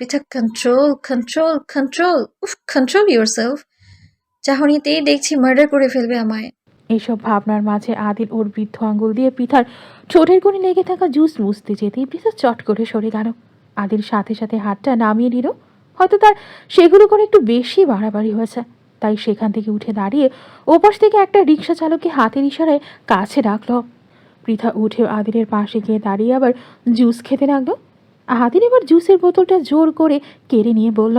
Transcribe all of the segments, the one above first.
Pritha, control control control, উফ, control yourself. চাহনিতেই দেখছি murder করে ফেলবে আমায়। এইসব ভাবনার মাঝে আদিল ওর বৃদ্ধ আঙ্গুল দিয়ে পৃথার ঠোঁটের কোণে লেগে থাকা জুস মুছতে যেতেই পৃথা চট করে সরে গেল। আদিল সাথে সাথে হাতটা নামিয়ে নিল। হয়তো তার সেগুলো করে একটু বেশি বাড়াবাড়ি হয়েছে, তাই সেখান থেকে উঠে দাঁড়িয়ে ওপাশ থেকে একটা রিক্সা চালককে হাতের ইশারায় কাছে ডাকলো। পৃথা উঠে আদিলের পাশে গিয়ে দাঁড়িয়ে আবার জুস খেতে লাগলো। আদিল এবার জুসের বোতলটা জোর করে কেড়ে নিয়ে বলল,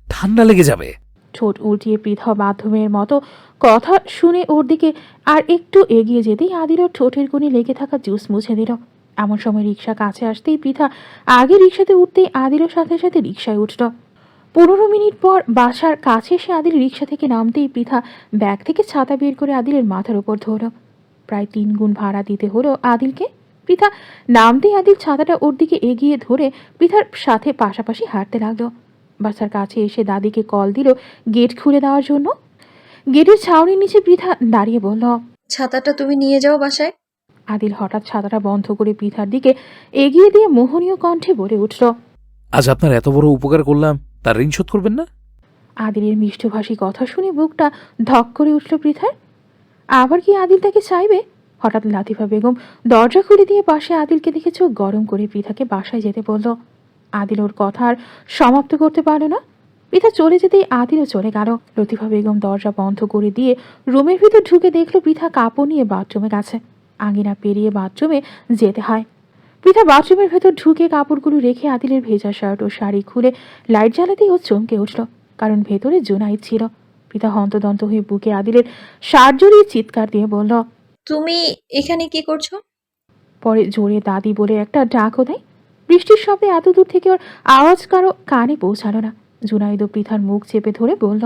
ঠান্ডা লেগে যাবে। ঠোঁট উল্টিয়ে পৃথা মাধ্যমের মতো কথা শুনে ওর দিকে আর একটু এগিয়ে যেতেই আদিলও ঠোঁটের কোণে লেগে থাকা জুস মুছে দিল। এমন সময় রিক্সা কাছে আসতেই পৃথা আগে রিক্সাতে উঠতেই আদিলও সাথে সাথে রিক্সায় উঠল। 15 মিনিট পর বাসার কাছে এসে আদিল রিক্সা থেকে নামতেই পৃথা ব্যাগ থেকে ছাতা বের করে আদিলের মাথার উপর ধরল। প্রায় 3 গুণ ভাড়া দিতে হলো আদিলকে। পৃথা নামতেই আদিল ছাতাটা ওর দিকে এগিয়ে ধরে পৃথার সাথে পাশাপাশি হাঁটতে লাগলো। বাসার কাছে এসে দাদিকে কল দিল গেট খুলে দেওয়ার জন্য। গেটের ছাউনির নিচে পৃথা দাঁড়িয়ে বলল, ছাতাটা তুমি নিয়ে যাও বাসায়। আদিল হঠাৎ ছাতাটা বন্ধ করে পৃথার দিকে এগিয়ে দিয়ে মোহনীয় কণ্ঠে বলে উঠল, আজ আপনার এত বড় উপকার করলাম, তার ঋণ শোধ করবেন না? আদিলের মিষ্টভাষী কথা শুনে বুকটা ধক করে উঠল পৃথার। আবার কি আদিল তাকে চাইবে? হঠাৎ লাতিফা বেগম দরজা খুলে দিয়ে পাশে আদিলকে দেখে চোখ গরম করে পৃথাকে বাসায় যেতে বলল। আদিল ওর কথা আর সমাপ্ত করতে পারল না। পৃথা চলে যেতেই আদিলও চলে গেল। লতিফা বেগম দরজা বন্ধ করে দিয়ে রুমের ভিতর ঢুকে দেখল পৃথা কাপড় নিয়ে বাথরুমে গেছে। আঙিনা পেরিয়ে বাথরুমে যেতে হয়। পৃথা বাথরুমের ভেতর ঢুকে কাপড়গুলো রেখে আদিলের ভেজা শার্ট ও শাড়ি খুলে লাইট জ্বালাতেই ও চমকে উঠল, কারণ ভেতরে জোনাইদ ছিল। পৃথা হন্তদন্ত হয়ে বুকে আদিলের শার্ট জড়িয়ে চিৎকার দিয়ে বলল, তুমি এখানে কি করছো? পরে জোরে দাদি বলে একটা ডাকও দেয়। বৃষ্টির শব্দে এত দূর থেকে ওর আওয়াজ কারো কানে পৌঁছালো না। জুনাইদ পৃথার মুখ চেপে ধরে বলল,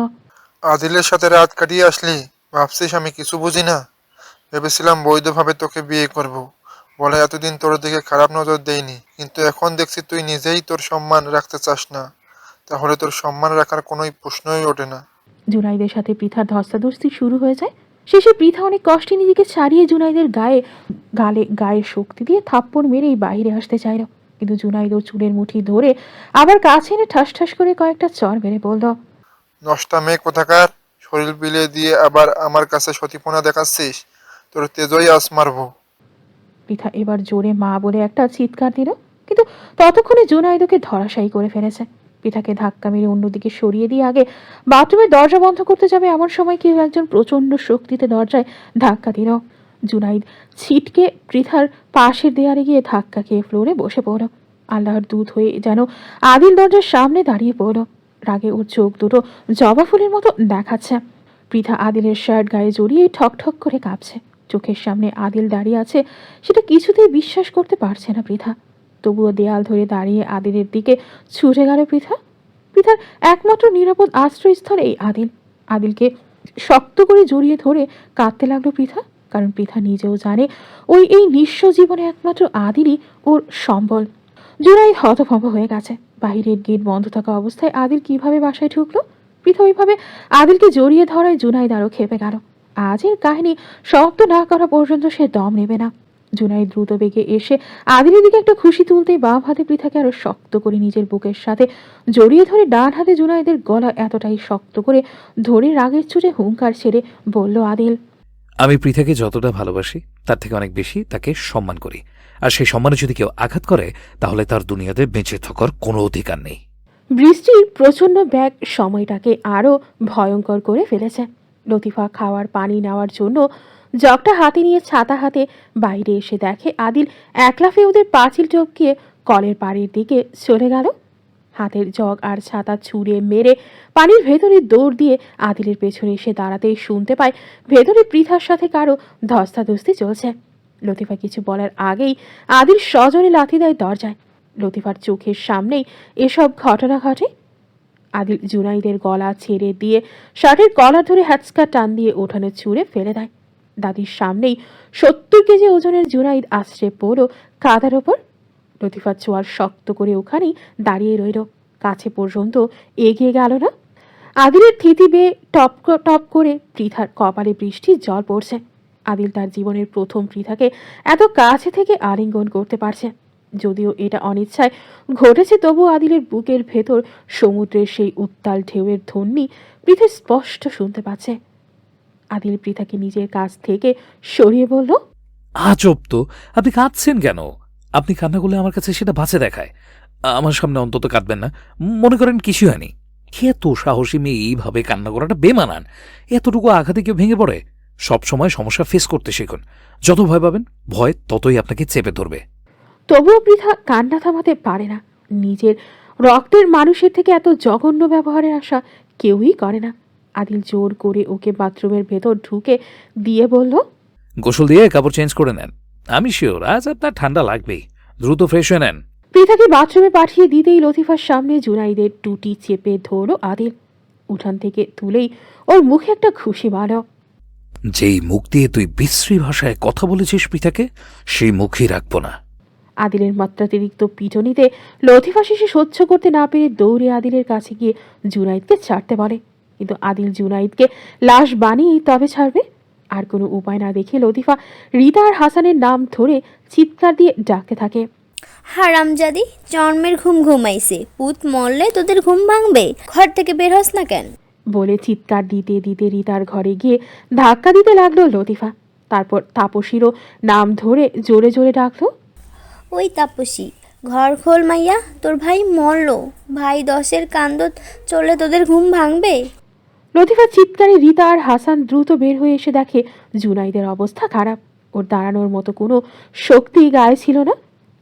আদিলের সাথে রাত কাটিয়ে আসলি? ভাবছিস আমি কিছু বুঝি না? ভেবেছিলাম বৈধভাবে তোকে বিয়ে করব, বলে এতদিন তোর দিকে খারাপ নজর দেইনি, কিন্তু এখন দেখছি তুই নিজেই তোর সম্মান রাখতে চাস না। তাহলে তোর সম্মান রাখার কোনোই প্রশ্নই ওঠে না। জুনাইদের সাথে পৃথার ধস্তাধস্তি শুরু হয়ে যায়। শেষে পৃথা অনেক কষ্টে নিজেকে ছাড়িয়ে জুনাইদের গায়ে শক্তি দিয়ে থাপ্পড় মেরেই বাইরে আসতে চাইল, কিন্তু জুনাইদ ওর চুলের মুঠি ধরে আবার কাছে এনে ঠাস ঠাস করে কয়েকটা চড় মেরে বলল, নষ্টা মেয়ে কোথাকার, শরীর বিলে দিয়ে আবার আমার কাছে সতীপনা দেখাচ্ছিস? তোর তেজই আজ মারবো। পৃথা এবার জোরে মা বলে একটা চিৎকার দিল, কিন্তু ততক্ষণে জুনাইদকে ধরাশায়ী করে ফেলেছে। পৃথাকে ধাক্কা মেরে অন্যদিকে সরিয়ে দিয়ে আগে বাথরুমের দরজা বন্ধ করতে যাবে এমন সময় কেউ একজন প্রচণ্ড শক্তিতে দরজায় ধাক্কা দিল। জুনাইদ ছিটকে পৃথার পাশের দেয়ালে গিয়ে ধাক্কা খেয়ে ফ্লোরে বসে পড়ল। আল্লাহর দূত হয়ে যেন আদিল দরজার সামনে দাঁড়িয়ে পড়ল। রাগে ওর চোখ দুটো জবা ফুলের মতো দেখাচ্ছে। পৃথা আদিলের শার্ট গায়ে জড়িয়ে ঠক ঠক করে কাঁপছে। চোখের সামনে আদিল দাঁড়িয়ে আছে, সেটা কিছুতেই বিশ্বাস করতে পারছে না পৃথা। তবুও দেয়াল ধরে দাঁড়িয়ে আদিলের দিকে ছুটে গেল পৃথা। পৃথার একমাত্র নিরাপদ আশ্রয়স্থল এই আদিল। আদিলকে শক্ত করে জড়িয়ে ধরে কাঁদতে লাগলো পৃথা, কারণ পৃথা নিজেও জানে এই নিঃস্ব জীবনে একমাত্র আদিলই ওর সম্বল। জুনাইদ হতভম্ব হয়ে গেছে। বাহিরের গেট বন্ধ থাকা অবস্থায় আদিল কিভাবে বাসায় ঢুকলো? পৃথা ওইভাবে আদিলকে জড়িয়ে ধরায় জুনাইদ আরও খেপে গেল। আজের কাহিনী সমাপ্ত না করা পর্যন্ত সে দম নেবে না। জুনাইদ দ্রুত বেগে এসে আদিলের দিকে একটা খুশি তুলতেই বাম হাতে পৃথাকে আরো শক্ত করে নিজের বুকের সাথে জড়িয়ে ধরে ডান হাতে জুনাইদের গলা এতটাই শক্ত করে ধরে রাগের চুটে হুঙ্কার ছেড়ে বলল আদিল, আমি পৃথাকে যতটা ভালোবাসি তার থেকে অনেক বেশি তাকে সম্মান করি, আর সেই সম্মানে যদি কেউ আঘাত করে তাহলে তার দুনিয়াতে বেঁচে থাকার কোনো অধিকার নেই। বৃষ্টির প্রচণ্ড ব্যাগ সময়টাকে আরও ভয়ঙ্কর করে ফেলেছে। লতিফা খাওয়ার পানি নেওয়ার জন্য জগটা হাতে নিয়ে ছাতা হাতে বাইরে এসে দেখে আদিল একলাফে ওদের পাঁচিল টপকিয়ে কলের পাড়ের দিকে চলে গেল। হাতের জগ আর ছাতা ছুঁড়ে মেরে পানির ভেতরে দৌড় দিয়ে আদিলের পেছনে এসে দাঁড়াতেই শুনতে পায় ভেতরে পৃথার সাথে কারো ধস্তাধস্তি চলছে। লতিফা কিছু বলার আগেই আদিল সজোরে লাথি দেয় দরজায়। লতিফার চোখের সামনেই এসব ঘটনা ঘটে। আদিল জুনাইদের গলা ছেড়ে দিয়ে শার্টের কলার ধরে হ্যাচকা টান দিয়ে উঠানে ছুঁড়ে ফেলে দেয়। দাদির সামনেই 70 কেজি ওজনের জুনাইদ আছড়ে পড়ল কাদার ওপর। লতিফার চোয়াল শক্ত করে ওখানেই দাঁড়িয়ে রইল, কাছে পর্যন্ত এগিয়ে গেল না। আদিলের থিতি বেয়ে টপ টপ করে পৃথার কপালে বৃষ্টির জল পড়ছে। আদিল তার জীবনের প্রথম পৃথাকে এত কাছে থেকে আলিঙ্গন করতে পারছে। যদিও এটা অনিচ্ছায় ঘটেছে, তবুও আদিলের বুকের ভেতর সমুদ্রের সেই উত্তাল ঢেউয়ের ধ্বনি পৃথা স্পষ্ট শুনতে পাচ্ছে। আদিল পৃথাকে নিজের কাছ থেকে সরিয়ে বলল, আজব তো, আপনি কাঁদছেন কেন? আপনি কান্না করলে আমার কাছে সেটা বাঁচে দেখায়। আমার সামনে অন্তত কাঁদবেন না। মনে করেন কিছু হয়নি। এত সাহসী মেয়ে এইভাবে কান্না করাটা বেমানান। এতটুকু আঘাতে কেউ ভেঙে পড়ে? সবসময় সমস্যা ফেস করতে শিখুন। যত ভয় পাবেন, ভয় ততই আপনাকে চেপে ধরবে। তবুও পৃথা কান্না থামাতে পারে না। নিজের রক্তের মানুষের থেকে এত জঘন্য ব্যবহারের আশা কেউই করে না। আদিল জোর করে ওকে বাথরুমের ভেতর ঢুকে দিয়ে বলল, গোসল দিয়ে কাপড় চেঞ্জ করে নেন। আমি শিওর আজ আপনার ঠান্ডা লাগবেই। দ্রুত ফ্রেশ হয়ে নেন। পৃথাকে বাথরুমে পাঠিয়ে দিতেই লতিফার সামনে জুনাইদের টুটি চেপে ধরল আদিল। উঠান থেকে তুলেই ওর মুখে একটা খুশি মারল। যেই মুখ দিয়ে তুই বিশ্রী ভাষায় কথা বলেছিস পৃথাকে, সেই মুখই রাখবো না। আদিলের মাত্রাতিরিক্ত পিটনিতে লতিফা শেষে সহ্য করতে না পেরে দৌড়ে আদিলের কাছে গিয়ে জুনাইদকে ছাড়তে বলে। কিন্তু আদিল জুনাইদকে লাশ বানিয়েই তবে ছাড়বে। আর কোনো উপায় না দেখে লতিফা রিতা আর হাসানের নাম ধরে চিৎকার দিয়ে ডাকতে থাকে। হারামজাদি, জন্মের ঘুম ঘুমাইছে, পুত মরলে তোদের ঘুম ভাঙবে, ঘর থেকে বের হস না কেন? বলে চিৎকার দিতে দিতে রিতার ঘরে গিয়ে ধাক্কা দিতে লাগলো লতিফা। তারপর তাপসীরও নাম ধরে জোরে জোরে ডাকলো, ওই তাপসী, ঘর খোল মাইয়া, তোর ভাই মরলো, ভাই 10-এর কান্দত চললে তোদের ঘুম ভাঙবে? লতিফার চিৎকারে রিতা আর হাসান দ্রুত বের হয়ে এসে দেখে জুনাইদের অবস্থা খারাপ। ওর দাঁড়ানোর মতো কোনো শক্তি গায়ে ছিল না।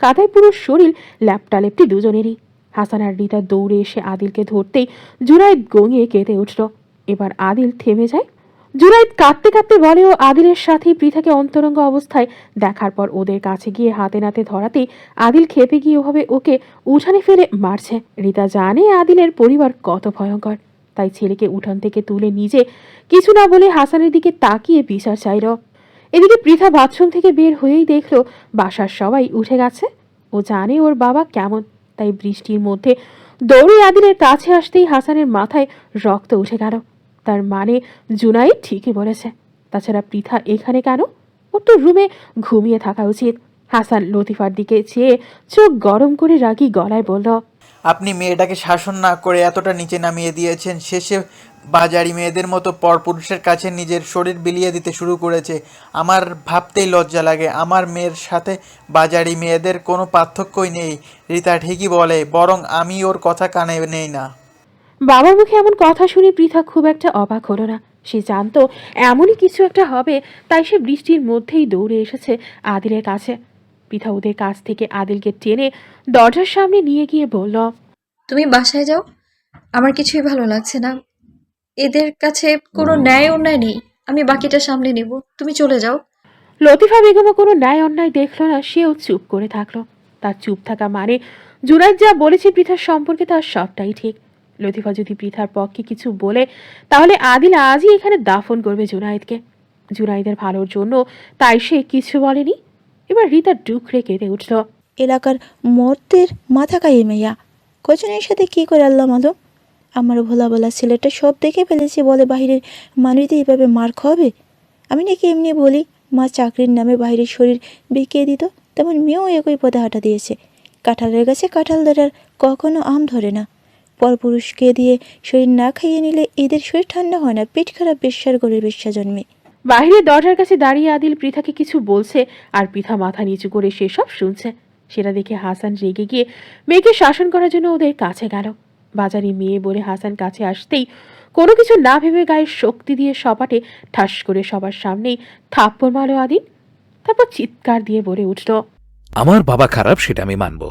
কাঁধায় পুরো শরীর ল্যাপটালেপটি দুজনেরই। হাসান আর রিতা দৌড়ে এসে আদিলকে ধরতেই জুনাইদ গঙিয়ে কেঁদে উঠল। এবার আদিল থেমে যায়। জুনাইদ কাঁদতে কাঁদতে বলে ও আদিলের সাথেই পৃথাকে অন্তরঙ্গ অবস্থায় দেখার পর ওদের কাছে গিয়ে হাতে নাতে ধরাতেই আদিল খেপে গিয়ে ওভাবে ওকে উঠানে ফেলে মারছে। রিতা জানে আদিলের পরিবার কত ভয়ঙ্কর, তাই ছেলেকে উঠান থেকে তুলে নিজে কিছু না বলে হাসানের দিকে তাকিয়ে বিচার চাইল। এদিকে পৃথা বাথরুম থেকে বের হয়েই দেখলো বাসার সবাই উঠে গেছে। ও জানে ওর বাবা কেমন, তাই বৃষ্টির মধ্যে দৌড়ে আদিলের কাছে আসতেই হাসানের মাথায় রক্ত উঠে গেল। তার মানে জুনাইদ ঠিকই বলেছে। তাছাড়া পৃথা এখানে কেন? ওর তো রুমে ঘুমিয়ে থাকা উচিত। হাসান লতিফার দিকে চেয়ে চোখ গরম করে রাগী গলায় বলল, আপনি মেয়েটাকে শাসন না করে এতটা নিচে নামিয়ে দিয়েছেন, শেষে বাজারি মেয়েদের মতো পরপুরুষের কাছে নিজের শরীর বিলিয়ে দিতে শুরু করেছে। আমার ভাবতেই লজ্জা লাগে। আমার মেয়ের সাথে বাজারি মেয়েদের কোনো পার্থক্যই নেই। রিতা ঠিকই বলে, বরং আমি ওর কথা কানে নেই না। বাবার মুখে এমন কথা শুনে পৃথা খুব একটা অবাক হলো না। সে জানতো এমনই কিছু একটা হবে, তাই সে বৃষ্টির মধ্যেই দৌড়ে এসেছে আদিলের কাছে। পৃথা ওদের কাছ থেকে আদিলকে টেনে দরজার সামনে নিয়ে গিয়ে বলল, তুমি বাসায় যাও, আমার কিছুই ভালো লাগছে না। এদের কাছে কোনো ন্যায় অন্যায় নেই, আমি বাকিটা সামলে নেব, তুমি চলে যাও। লতিফা বেগমও কোনো ন্যায় অন্যায় দেখলো না, সেও চুপ করে থাকলো। তার চুপ থাকা মানে জুনাইদ যা বলেছে পৃথার সম্পর্কে তার সবটাই ঠিক। লতিফা যদি পৃথার পক্ষে কিছু বলে, তাহলে আদিল আজই এখানে দাফন করবে জুনাইদকে। জুনাইদের ভালোর জন্য তাই সে কিছু বলেনি। এবার রিতা ডুকরে কেঁদে উঠল। এলাকার মর্দের মাথা খাইয়ে মেয়া, কজনের সাথে কি করে আল্লাহ মালুম। আমার ভোলা বলা ছেলেটা সব দেখে ফেলেছে বলে বাহিরের মানুষদের এইভাবে মার খাওয়াবে। আমি নাকি এমনি বলি, মা চাকরির নামে বাহিরের শরীর বিকিয়ে দিত, তেমন মেয়েও একই পথে হাঁটা দিয়েছে। কাঁঠালের গাছে কাঁঠাল ধরার কখনো আম ধরে না। পরপুরুষকে দিয়ে শরীর না খাইয়ে নিলে এদের শরীর ঠান্ডা হয় না, পেট খারাপ বেশ্যার ঘরের বেশ্যা জন্মে। বাহিরের দরজার কাছে দাঁড়িয়ে আদিল পৃথাকে কিছু বলছে, আর পৃথা মাথা নিচু করে সেসব শুনছে। সেটা দেখে হাসান রেগে গিয়ে মেয়েকে শাসন করার জন্য ওদের কাছে গেল। বাজারি মেয়ে বলে হাসান কাছে আসতেই কোনো কিছু না ভেবে গায়ের শক্তি দিয়ে সপাটে ঠাস করে সবার সামনেই থাপ্পড় মারল আদিল। তারপর চিৎকার দিয়ে বলে উঠল, আমার বাবা খারাপ সেটা আমি মানব,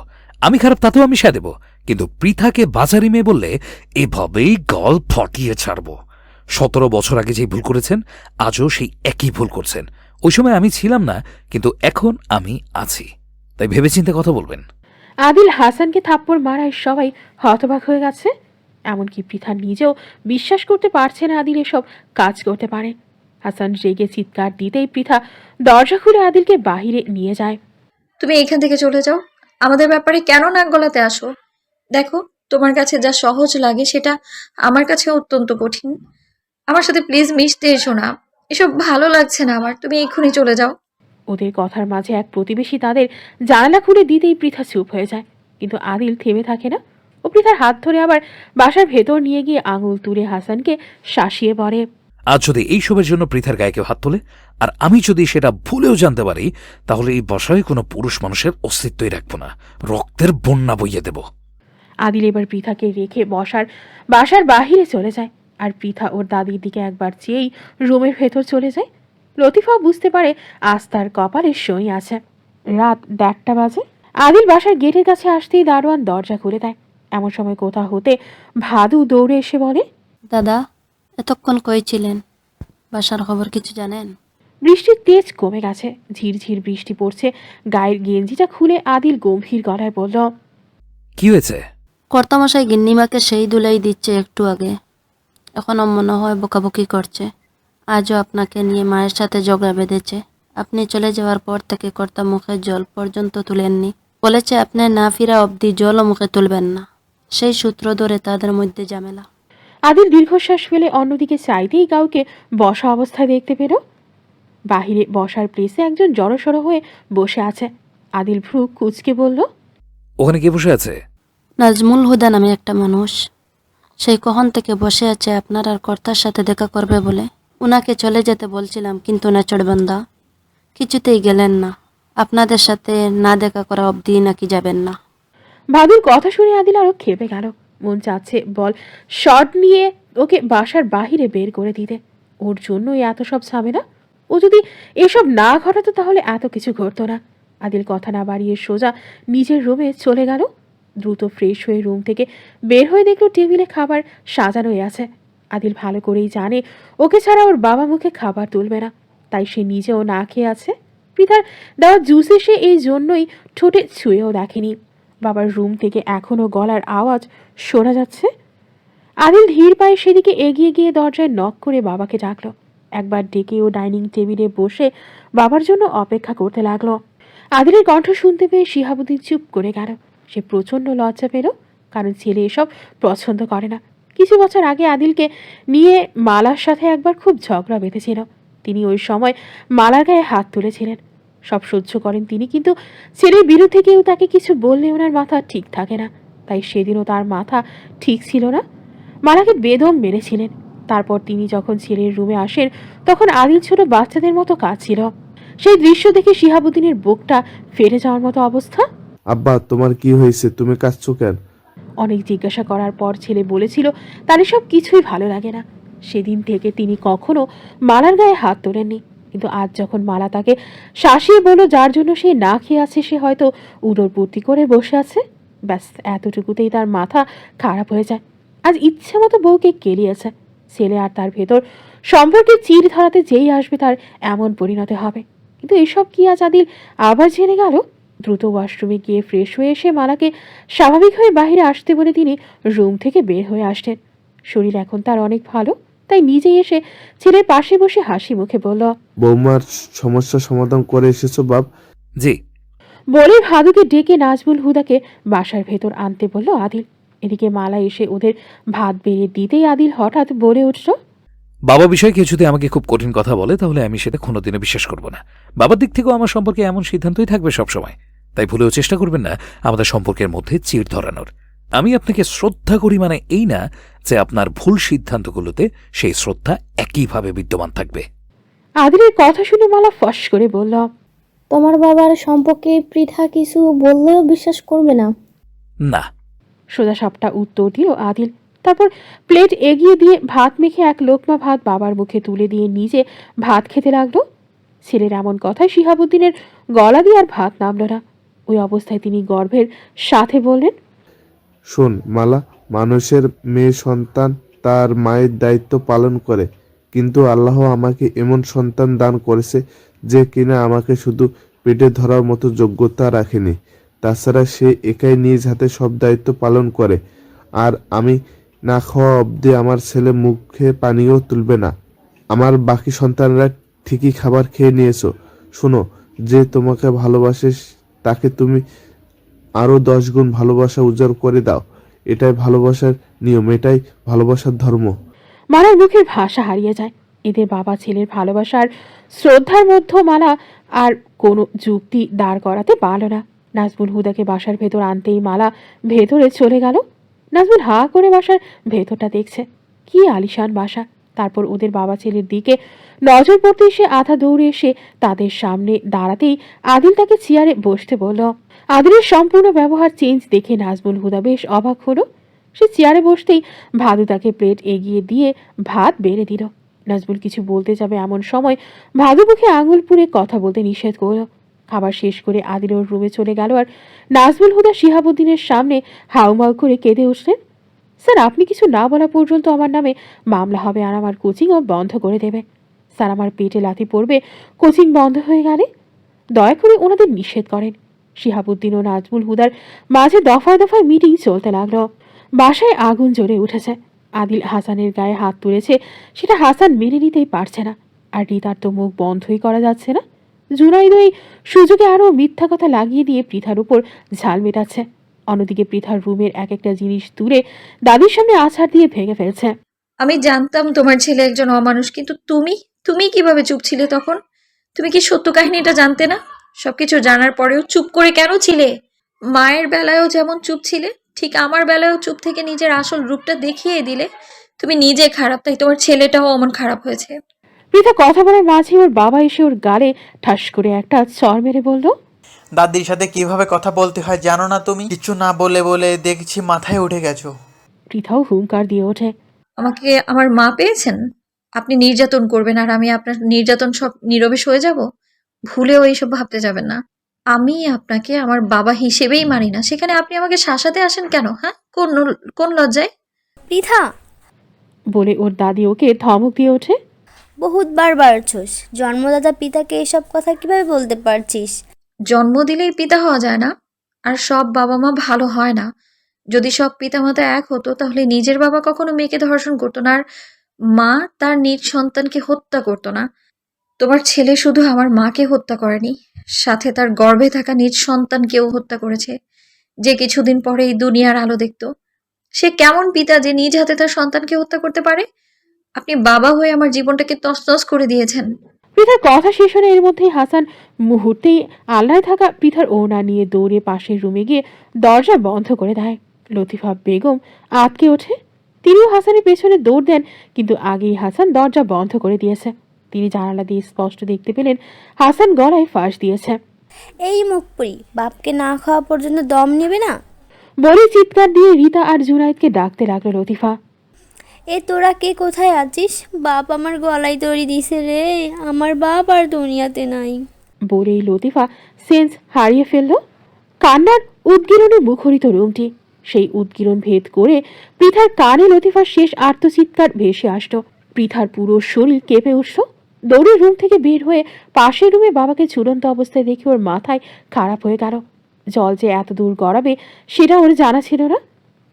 আমি খারাপ তাতেও আমি সায় দেব, কিন্তু পৃথাকে বাজারি মেয়ে বললে এভাবেই গল ফটিয়ে ছাড়ব। 17 বছর আগে যে ভুল করেছেন, আজও সেই একই ভুল করছেন। ওই সময় আমি ছিলাম না, কিন্তু এখন আমি আছি, তাই ভেবেচিন্তে কথা বলবেন। আদিল হাসানকে থাপ্পড় মারায় সবাই হতবাক হয়ে গেছে। এমনকি পৃথা নিজেও বিশ্বাস করতে পারছে না আদিল এসব কাজ করতে পারে। হাসান রেগে চিৎকার দিতেই পৃথা দরজা খুলে আদিলকে বাহিরে নিয়ে যায়। তুমি এখান থেকে চলে যাও, আমাদের ব্যাপারে কেন নাক গলাতে আসো? দেখো, তোমার কাছে যা সহজ লাগে সেটা আমার কাছে অত্যন্ত কঠিন। আমার সাথে প্লিজ মিশতে এসো না, এসব ভালো লাগছে না আমার, তুমি এক্ষুনি চলে যাও। ওদের কথার মাঝে এক প্রতিবেশী তাদের জানালা খুলে দিতেই পৃথা চুপ হয়ে যায়, কিন্তু আদিল থেমে থাকে না। ও পৃথার হাত ধরে আবার বাসার ভেতর নিয়ে গিয়ে আঙুল তুলে হাসানকে শাসিয়ে বলে, আজ যদি এইসবের জন্য পৃথার গায়ে কেউ হাত তোলে, আর আমি যদি সেটা ভুলেও জানতে পারি, তাহলে এই বাসায় কোনো পুরুষ মানুষের অস্তিত্বই রাখবো না, রক্তের বন্যা বইয়ে দেব। আদিল এবার পৃথাকে রেখে বাসার বাহিরে চলে যায়, আর পৃথা ওর দাদির দিকে একবার চেয়েই রুমের ভেতর চলে যায়। লতিফা বুঝতে পারে আজ তার কপালে সই আছে। রাত 1:30 বাজে। আদিল বাসার গেটের কাছে আসতেই দারোয়ান দরজা খুলে দেয়। এমন সময় কোথা হতে ভাদু দৌড়ে এসে বলে, দাদা, এতক্ষণ কই ছিলেন? বাসার খবর কিছু জানেন? বৃষ্টির তেজ কমে গেছে, ঝিরঝির বৃষ্টি পড়ছে। গায়ের গেঞ্জিটা খুলে আদিল গম্ভীর গলায় বলল, কি হয়েছে? কর্তামশাই গিন্নিমাকে সেই দুলাই দিচ্ছে একটু আগে, এখনও মনে হয় বকাবকি করছে। আজও আপনাকে নিয়ে মায়ের সাথে ঝগড়া বেঁধেছে। আপনি চলে যাওয়ার পর থেকে কর্তা মুখে জল পর্যন্ত তুলেননি। বলেছে আপনি না ফিরা অবধি জলও মুখে তুলবেন না। সেই সূত্র ধরে তাদের মধ্যে ঝামেলা। আদিল দীর্ঘশ্বাস ফেলে অন্যদিকে চাইতেই কাউকে বসা অবস্থায় দেখতে পেল। বাহিরে বসার প্লেসে একজন জড়সড় হয়ে বসে আছে। আদিল ভ্রু কুচকে বলল, ওখানে কে বসে আছে? নাজমুল হুদা নামে একটা মানুষ। সেই কখন থেকে বসে আছে আপনার আর কর্তার সাথে দেখা করবে বলে। উনাকে চলে যেতে বলছিলাম, কিন্তু নাচড়বান্দা কিছুতেই গেলেন না। আপনাদের সাথে না দেখা করা অবধি নাকি যাবেন না। ভাদুর কথা শুনে আদিল আরো খেপে গেল। মন চাচ্ছে বল শট নিয়ে ওকে বাসার বাহিরে বের করে দিতে। ওর জন্যই এত সব ঝামেলা। ও যদি এসব না ঘটাতো তাহলে এত কিছু ঘটতো না। আদিল কথা না বাড়িয়ে সোজা নিজের রুমে চলে গেল। দ্রুত ফ্রেশ হয়ে রুম থেকে বের হয়ে দেখলো টেবিলে খাবার সাজানোই আছে। আদিল ভালো করেই জানে ওকে ছাড়া ওর বাবা মুখে খাবার তুলবে না, তাই সে নিজেও না খেয়ে আছে। পৃথার দেওয়া জুসে সে এই জন্যই ঠোঁটে ছুঁয়েও দেখেনি। বাবার রুম থেকে এখনও গলার আওয়াজ শোনা যাচ্ছে। আদিল ধীর পায়ে সেদিকে এগিয়ে গিয়ে দরজায় নক করে বাবাকে ডাকলো। একবার ডেকে ও ডাইনিং টেবিলে বসে বাবার জন্য অপেক্ষা করতে লাগলো। আদিলের কণ্ঠ শুনতে পেয়ে শিহাবুদ্দিন চুপ করে গেল। সে প্রচণ্ড লজ্জা পেল, কারণ ছেলে এসব পছন্দ করে না। কিছু বছর আগে আদিলকে নিয়ে মালার সাথে একবার খুব ঝগড়া বেঁধেছিল। তিনি ওই সময় মালার গায়ে হাত তুলেছিলেন। সব সহ্য করেন তিনি, কিন্তু ছেলের বিরুদ্ধে কেউ তাকে কিছু বললে ওনার মাথা ঠিক থাকে না। তাই সেদিনও তার মাথা ঠিক ছিল না। মালাকে বেদম মেরেছিলেন। তারপর তিনি যখন ছেলের রুমে আসেন তখন আদিল ছোট বাচ্চাদের মতো কাঁদছিল। সেই দৃশ্য দেখে শিহাবুদ্দিনের বুকটা ফেটে যাওয়ার মতো অবস্থা। আব্বা, তোমার কি হয়েছে? তুমি কাঁদছো কেন? অনেক জিজ্ঞাসা করার পর ছেলে বলেছিল তার এসব কিছুই ভালো লাগে না। সেদিন থেকে তিনি কখনো মালার গায়ে হাত তোলেননি। কিন্তু আজ যখন মালা তাকে শাসিয়ে বলল যার জন্য সে না খেয়ে আছে, সে হয়তো উদরপূর্তি করে বসে আছে, ব্যাস এতটুকুতেই তার মাথা খারাপ হয়ে যায়। আজ ইচ্ছে মতো বউকে কেলিয়েছে। ছেলে আর তার ভেতর সম্পর্কে চির ধরাতে যেই আসবে তার এমন পরিণতি হবে। কিন্তু এসব কি আজ আদিল আবার জেনে গেল? দ্রুত ওয়াশরুমে গিয়ে ফ্রেশ হয়ে এসে মালাকে স্বাভাবিক হয়ে বাইরে আসতে বলে তিনি রুম থেকে বের হয়ে আসলেন। শরীর এখন তার অনেক ভালো, তাই নিজেই এসে ছেলের পাশে বসে হাসি মুখে বলল, বৌমার সমস্যা সমাধান করে এসেছো বাপ? জি। বলে ভাদুকে ডেকে নাজমুল হুদাকে বাসার ভেতর আনতে বলল আদিল। এদিকে মালা এসে ওদের ভাত বেড়ে দিতেই আদিল হঠাৎ বলে উঠল, বাবা বিষয়ে কেউ যদি আমাকে খুব কঠিন কথা বলে তাহলে আমি সেটা কোনোদিনও বিশ্বাস করব না। বাবার দিক থেকেও আমার সম্পর্কে এমন সিদ্ধান্তই থাকবে সবসময়, তাই ভুলেও চেষ্টা করবেন না আমাদের সম্পর্কের মধ্যে চিড় ধরানোর। আমি আপনাকে শ্রদ্ধা করি মানে এই না যে আপনার ভুল সিদ্ধান্তগুলোতে সেই শ্রদ্ধা একইভাবে বিদ্যমান থাকবে। আদিলের কথা শুনে মালা ফস করে বলল, তোমার বাবার সম্পর্কে পৃথা কিছু বললেও বিশ্বাস করবে না? না। সোজা সাপটা উত্তর দিল আদিল। তারপর প্লেট এগিয়ে দিয়ে ভাত মেখে এক লোকমা ভাত বাবার মুখে তুলে দিয়ে নিজে ভাত খেতে লাগলো। ছেলের এমন কথায় শিহাবুদ্দিনের গলা দিয়ে আর ভাত নামল না। ওই অবস্থায় তিনি গর্বের সাথে বললেন, শোন মালা, মানুষের মেয়ে সন্তান তার মায়ের দায়িত্ব পালন করে, কিন্তু আল্লাহ আমাকে এমন সন্তান দান করেছে যে কিনা আমাকে শুধু পেটে ধরার মতো যোগ্যতা রাখেনি, তাছাড়া সে একাই নিজ হাতে সব দায়িত্ব পালন করে। আর আমি না খাওয়া অবধি আমার ছেলে মুখে পানিও তুলবে না। আমার বাকি সন্তানরা ঠিকই খাবার খেয়ে নিয়েছো। শোনো, যে তোমাকে ভালোবাসে তাকে তুমি আরও 10 গুণ ভালোবাসা উজাড় করে দাও। এটাই ভালোবাসার নিয়ম, এটাই ভালোবাসার ধর্ম। মালার মুখের ভাষা হারিয়ে যায়। এদের বাবা ছেলের ভালোবাসার শ্রদ্ধার মধ্যে মালা আর কোনো যুক্তি দাঁড় করাতে পারল না। নাজমুল হুদাকে বাসার ভেতর আনতেই মালা ভেতরে চলে গেল। নাজমুল হা করে বাসার ভেতরটা দেখছে। কি আলিশান বাসা। তারপর ওদের বাবা ছেলের দিকে নজর পড়তে এসে আধা দৌড়ে এসে তাদের সামনে দাঁড়াতেই আদিল তাকে চেয়ারে বসতে বলল। আদিলের সম্পূর্ণ ব্যবহার চেঞ্জ দেখে নাজমুল হুদা বেশ অবাক হলো। সে চেয়ারে বসতেই ভাদু তাকে প্লেট এগিয়ে দিয়ে ভাত বেড়ে দিল। নাজমুল কিছু বলতে যাবে এমন সময় ভাদু মুখে আঙুল পুড়ে কথা বলতে নিষেধ করল। খাবার শেষ করে আদিল ওর রুমে চলে গেল আর নাজমুল হুদা শিহাবুদ্দিনের সামনে হাউমাউ করে কেঁদে উঠলেন। স্যার, আপনি কিছু না বলা পর্যন্ত আমার নামে মামলা হবে আর আমার কোচিংও বন্ধ করে দেবে। স্যার, আমার পেটে লাথি পড়বে কোচিং বন্ধ হয়ে গেলে। দয়া করে ওনাদের নিষেধ করেন। শিহাবুদ্দিন ও নাজমুল হুদার মাঝে দফায় দফায় মিটিং চলতে লাগলো। বাসায় আগুন জ্বলে উঠেছে। আদিল হাসানের গায়ে হাত তুলেছে, সেটা হাসান মেনে নিতেই পারছে না। আর রিতার তো মুখ বন্ধই করা যাচ্ছে না। জুনাইদ এই সুযোগে আরও মিথ্যা কথা লাগিয়ে দিয়ে পৃথার উপর ঝাল মেটাচ্ছে। অন্যদিকে পৃথার রুমের এক একটা জিনিস তুলে দাদির সামনে আছাড় দিয়ে ভেঙে ফেলছে। আমি জানতাম তোমার ছেলে একজন অমানুষ, কিন্তু তুমি কিভাবে চুপ ছিলে তখন? তুমি কি সত্য কাহিনীটা জানতে না? সবকিছু জানার পরেও চুপ করে কেন ছিলে? মায়ের বেলায়ও যেমন চুপ ছিলে, ঠিক আমার বেলায়ও চুপ থেকে নিজের আসল রূপটা দেখিয়ে দিলে। তুমি নিজে খারাপ, তাই তোমার ছেলেটাও অমন খারাপ হয়েছে। পৃথা কথা বলার মাঝে ওর বাবা এসে ওর গালে ঠাস করে একটা চড় মেরে বলল, দাদির সাথে কিভাবে কথা বলতে হয় জানো না তুমি? কিছু না বলে বলে দেখছি মাথায় উঠে গেছো। পৃথাও হুঙ্কার দিয়ে ওঠে। আমাকে আমার মা পেয়েছেন? আপনি নির্যাতন করবেন আর আমি আপনার নির্যাতন সব নীরবে সয়ে যাব? ভুলেও এইসব ভাবতে যাবেন না। আমি আপনাকে আমার বাবা হিসেবেই মানি না, সেখানে আপনি আমাকে শাসাতে আসেন কেন? হ্যাঁ, কোন লজ্জায়? পৃথা, বলে ওর দাদি ওকে ধমক দিয়ে ওঠে। বহুতবার বাড়ছস, জন্মদাতা পিতাকে এসব কথা কিভাবে বলতে পারছিস? জন্ম দিলেই পিতা হওয়া যায় না, আর সব বাবা মা ভালো হয় না। যদি সব পিতামাতা এক হতো তাহলে নিজের বাবা কখনো মেয়েকে ধর্ষণ করতো না, আর মা তার নিজ সন্তানকে হত্যা করতো না। তোমার ছেলে শুধু আমার মাকে হত্যা করেনি, সাথে তার গর্ভে থাকা নিজ সন্তানকেও হত্যা করেছে, যে কিছুদিন পরে এই দুনিয়ার আলো দেখতো। সে কেমন পিতা যে নিজ হাতে তার সন্তানকে হত্যা করতে পারে? আপনি বাবা হয়ে আমার জীবনটাকে তছনছ করে দিয়েছেন। পৃথার কথা শেষ হলে এর মধ্যেই হাসান মুহূর্তেই আলনায় থাকা পৃথার ওড়না নিয়ে দৌড়ে পাশের রুমে গিয়ে দরজা বন্ধ করে দেয়। লতিফা বেগম আটকে ওঠে। তিনিও হাসানের পেছনে দৌড় দেন, কিন্তু আগেই হাসান দরজা বন্ধ করে দিয়েছে। তিনি জানালা দিয়ে স্পষ্ট দেখতে পেলেন হাসান গলায় ফাঁস দিয়েছে। এই মুখ পুরি, বাপকে না খাওয়া পর্যন্ত দম নেবে না? বলে চিৎকার দিয়ে রিতা আর জুনাইদকে ডাকতে লাগলো লতিফা। এ তোরা কে কোথায় আছিস? বাপ আমার গলায় দড়ি দিছে রে, আমার বাপ আর দুনিয়াতে নাই। বলেই লতিফা সেন্স হারিয়ে ফেলল। কান্নার উদ্গীরণে মুখরিত রুমটি। সেই উদ্গীরণ ভেদ করে পৃথার কানে লতিফার শেষ আর্তচিৎকার ভেসে আসলো। পৃথার পুরো শরীর কেঁপে উঠল। দৌড়ে রুম থেকে বের হয়ে পাশের রুমে বাবাকে ঝুলন্ত অবস্থায় দেখে ওর মাথায় খারাপ হয়ে গেল। জল যে এত দূর গড়াবে সেটা ওর জানা ছিল না।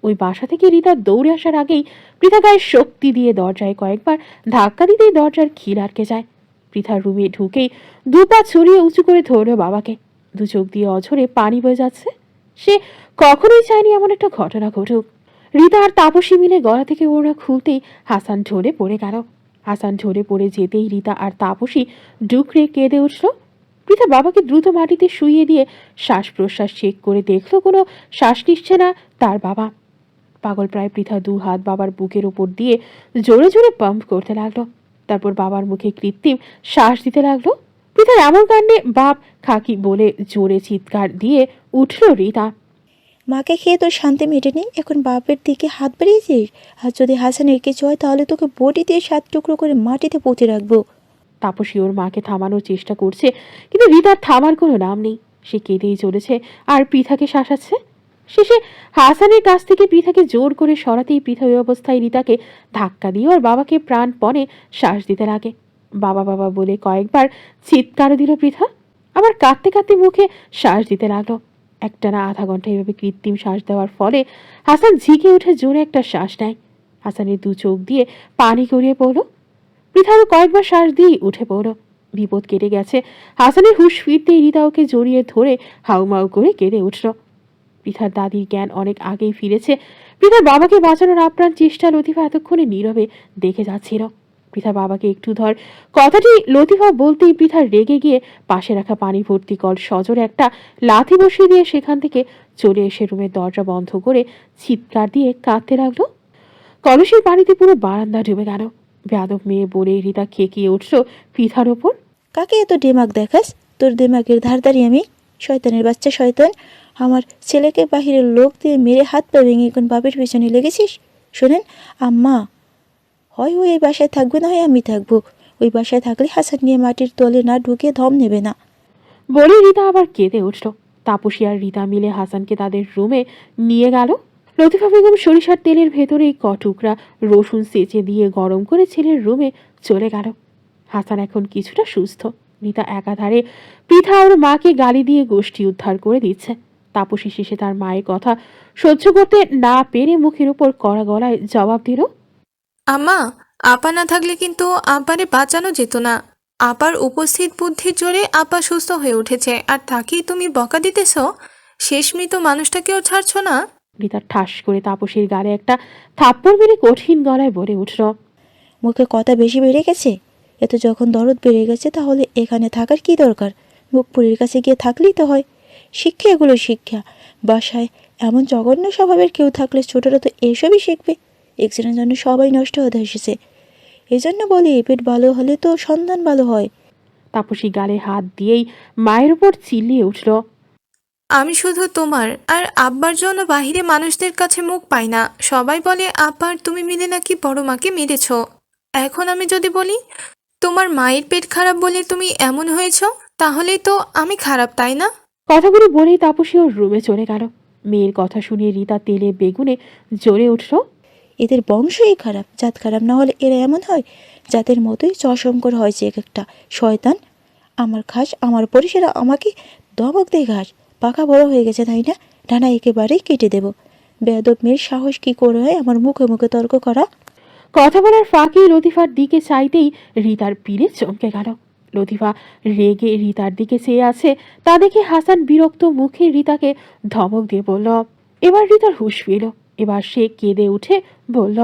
ওই বাসা থেকে রিতা দৌড়ে আসার আগেই পৃথা গায়ে শক্তি দিয়ে দরজায় কয়েকবার ধাক্কা দিতেই দরজার খিল আটকে যায়। পৃথার রুমে ঢুকেই দু পা ছড়িয়ে উঁচু করে ধরল বাবাকে। দু চোখ দিয়ে অঝরে পানি বয়ে যাচ্ছে। সে কখনোই চায়নি এমন একটা ঘটনা ঘটুক। রিতা আর তাপসী মিলে গলা থেকে ওড়না খুলতেই হাসান ঝরে পড়ে গেল। হাসান ঝরে পড়ে যেতেই রিতা আর তাপসী ডুকরে কেঁদে উঠল। পৃথা বাবাকে দ্রুত মাটিতে শুইয়ে দিয়ে শ্বাস প্রশ্বাস চেক করে দেখল কোনো শ্বাস নিচ্ছে না তার বাবা। পাগল প্রায় পৃথা দু হাত বাবার বুকের ওপর দিয়ে জোরে জোরে পাম্প করতে লাগলো। তারপর বাবার মুখে কৃত্রিম শ্বাস দিতে লাগলো। পৃথার এমন কাণ্ডে বাপ খাকি বলে জোরে চিৎকার দিয়ে উঠল রিতা। মাকে খেয়ে তোর শান্তি মেটেনি, এখন বাপের দিকে হাত বাড়িয়েছিস? আর যদি হাসানের কিছু হয় তাহলে তোকে বটি দিয়ে 7 টুকরো করে মাটিতে পুঁতে রাখবো। তাপসী ওর মাকে থামানোর চেষ্টা করছে, কিন্তু রিতার থামার কোনো নাম নেই। সে কেঁদেই চলেছে আর পৃথাকে শাসাচ্ছে। শেষে হাসানের কাছ থেকে পৃথাকে জোর করে সরাতেই পৃথা ওই অবস্থায় রিতাকে ধাক্কা দিয়ে ওর বাবাকে প্রাণপণে শ্বাস দিতে লাগে। বাবা বাবা বলে কয়েকবার চিৎকারও দিল পৃথা, আবার কাঁদতে কাঁদতে মুখে শ্বাস দিতে লাগলো। একটানা আধা ঘন্টা এভাবে কৃত্রিম শ্বাস দেওয়ার ফলে হাসান ঝিকে উঠে জোরে একটা শ্বাস নেয়। হাসানের দু চোখ দিয়ে পানি গড়িয়ে পড়ল। পৃথারও কয়েকবার শ্বাস দিয়েই উঠে পড়ল। বিপদ কেটে গেছে। হাসানের হুঁশ ফিরতেই রিতা ওকে জড়িয়ে ধরে হাউমাউ করে কেঁদে উঠল। পৃথার দাদির জ্ঞান অনেক আগেই ফিরেছে। পৃথার বাবাকে বাঁচানোর আপ্রাণ চেষ্টা লতিফা এতক্ষণে নীরবে দেখে যাচ্ছিল। পৃথা বাবাকে একটু ধর কথাটি লতিফা বলতেই পৃথা রেগে গিয়ে পাশে রাখা পানি ভর্তি কল সজোরে একটা লাথি বসিয়ে দিয়ে সেখান থেকে চলে এসে রুমের দরজা বন্ধ করে চিৎকার দিয়ে কাঁদতে লাগলো। কলসের পানিতে পুরো বারান্দা ডুবে গেল। বেয়াদব মেয়ে বলে রিতা খেকিয়ে উঠল পৃথার ওপর। কাকে এত দিমাগ দেখাস? তোর দিমাগের ধারদারি আমি। শয়তানের বাচ্চা শয়তান, আমার ছেলেকে বাহিরের লোক দিয়ে মেরে হাত পা ভেঙে এখন বাপের পেছনে লেগেছিস। শোনেন আম্মা, হয় ওই এই বাসায় থাকবে না হয় আমি থাকবো। ওই বাসায় থাকলে হাসান নিয়ে মাটির তলে না ঢুকে দম নেবে না। বলে রিতা আবার কেঁদে উঠল। তাপসী আর রিতা মিলে হাসানকে তাদের রুমে নিয়ে গেল। লতিফা বেগম সরিষার তেলের ভেতরে কটুকরা রসুন সেচে দিয়ে গরম করে ছেলের রুমে চলে গেল। হাসান এখন কিছুটা সুস্থ। রিতা একাধারে পৃথা ওর মাকে গালি দিয়ে গোষ্ঠী উদ্ধার করে দিচ্ছে। তাপসী শেষে তার মায়ের কথা সহ্য করতে না পেরে মুখের উপর কড়া গলায় জবাব দিল। আম্মা, আপা না থাকলে কিন্তু আপারে বাঁচানো যেত না। আপার উপস্থিত বুদ্ধির জোরে আপা সুস্থ হয়ে উঠেছে, আর তাকেই তুমি বকা দিতেছ? শেষ মৃত মানুষটাকেও ছাড়ছ না। রিতা ঠাস করে তাপসীর গালে একটা থাপ্পড় মেরে কঠিন গলায় বলে উঠল। মুখে কথা বেশি বেড়ে গেছে? এত যখন দরদ বেড়ে গেছে তাহলে এখানে থাকার কি দরকার? মুখপুরীর কাছে গিয়ে থাকলেই তো হয়। শিক্ষা এগুলো শিক্ষা। বাসায় এমন জঘন্য স্বভাবের কেউ থাকলে ছোটরা তো এসবই শিখবে। একজনের জন্য সবাই নষ্ট হতে এসেছে। এই জন্য বলি পেট ভালো হলে তো সন্তান ভালো হয়। তাপসী গালে হাত দিয়েই মায়ের উপর চিল্লিয়ে উঠল। আমি শুধু তোমার আর আব্বার জন্য বাহিরে মানুষদের কাছে মুখ পাই না। সবাই বলে আব্বার তুমি মিলে নাকি বড় মাকে মেরেছ। এখন আমি যদি বলি তোমার মায়ের পেট খারাপ বলে তুমি এমন হয়েছ, তাহলেই তো আমি খারাপ, তাই না? কথাগুলো বলেই তাপসী ওর রুমে চলে গেল। মেয়ের কথা শুনে রিতা তেলে বেগুনে জ্বলে উঠল। এদের বংশই খারাপ। জাত খারাপ না হলে এরা এমন হয়? জাতের মতোই চশঙ্কর হয়েছে এক একটা শয়তান। আমার ঘাস আমার পরে সেরা আমাকে ধমক দেয়। ঘাস পাকা বড় হয়ে গেছে তাই না? ডানা একেবারেই কেটে দেব। বেয়াদব মেয়ের সাহস কি করে হয় আমার মুখে মুখে তর্ক করা? কথা বলার ফাঁকে লতিফার দিকে চাইতেই রিতার পিড়ে চমকে গেল। লতিফা রেগে রিতার দিকে চেয়ে আছে। তা দেখে হাসান বিরক্ত মুখে রিতাকে ধমক দিয়ে বলল। এবার রিতার হুঁশ ফিরল। এবার সে কেঁদে উঠে বলল।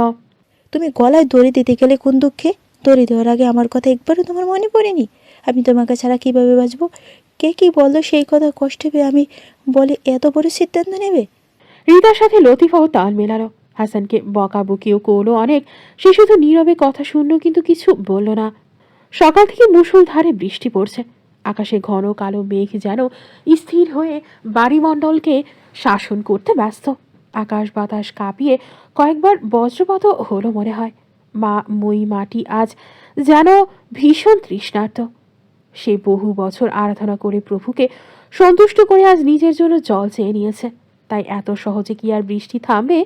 তুমি গলায় দড়ি দিতে গেলে কোন দুঃখে? দড়ি দেওয়ার আগে আমার কথা একবারও তোমার মনে পড়েনি? আমি তোমাকে ছাড়া কিভাবে বাঁচবো? কে কি বললো সেই কথা কষ্টে পেয়ে আমি বলে এত বড় সিদ্ধান্ত নেবে? রিতার সাথে লতিফাও তাল মেলালো। হাসানকে বকাবকিও করলো অনেক। সে শুধু নীরবে কথা শুনল, কিন্তু কিছু বলল না। সকাল থেকে মুষলধারে বৃষ্টি পড়ছে। আকাশে ঘন কালো মেঘ যেন স্থির হয়ে বাড়িমণ্ডলকে শাসন করতে ব্যস্ত। আকাশ বাতাস কাঁপিয়ে কয়েকবার বজ্রপাত হলো মনে হয়। মই মাটি আজ যেন ভীষণ তৃষ্ণার্ত। সে বহু বছর আরাধনা করে প্রভুকে সন্তুষ্ট করে আজ নিজের জন্য জল চেয়ে নিয়েছে। তাই এত সহজে কি আর বৃষ্টি থামবে?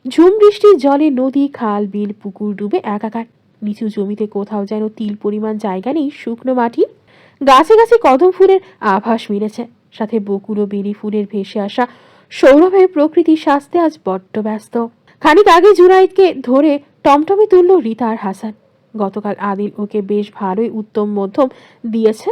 ঝুম বৃষ্টির জলে নদী, খাল, বিল, পুকুর ডুবে একাকার। নিচু জমিতে কোথাও যেন তিল পরিমাণ জায়গা নেই শুকনো মাটি। গাছে গাছে কদম ফুলের আভাস মিলেছে। সাথে বকুল ও বেলি ফুলের ভেসে আসা সৌরভে প্রকৃতির স্বাস্থ্যে আজ বড্ড ব্যস্ত। খানিক আগে জুনাইদকে ধরে টমটমে তুলল রিতা আর হাসান। গতকাল আদিল ওকে বেশ ভালোই উত্তম মধ্যম দিয়েছে,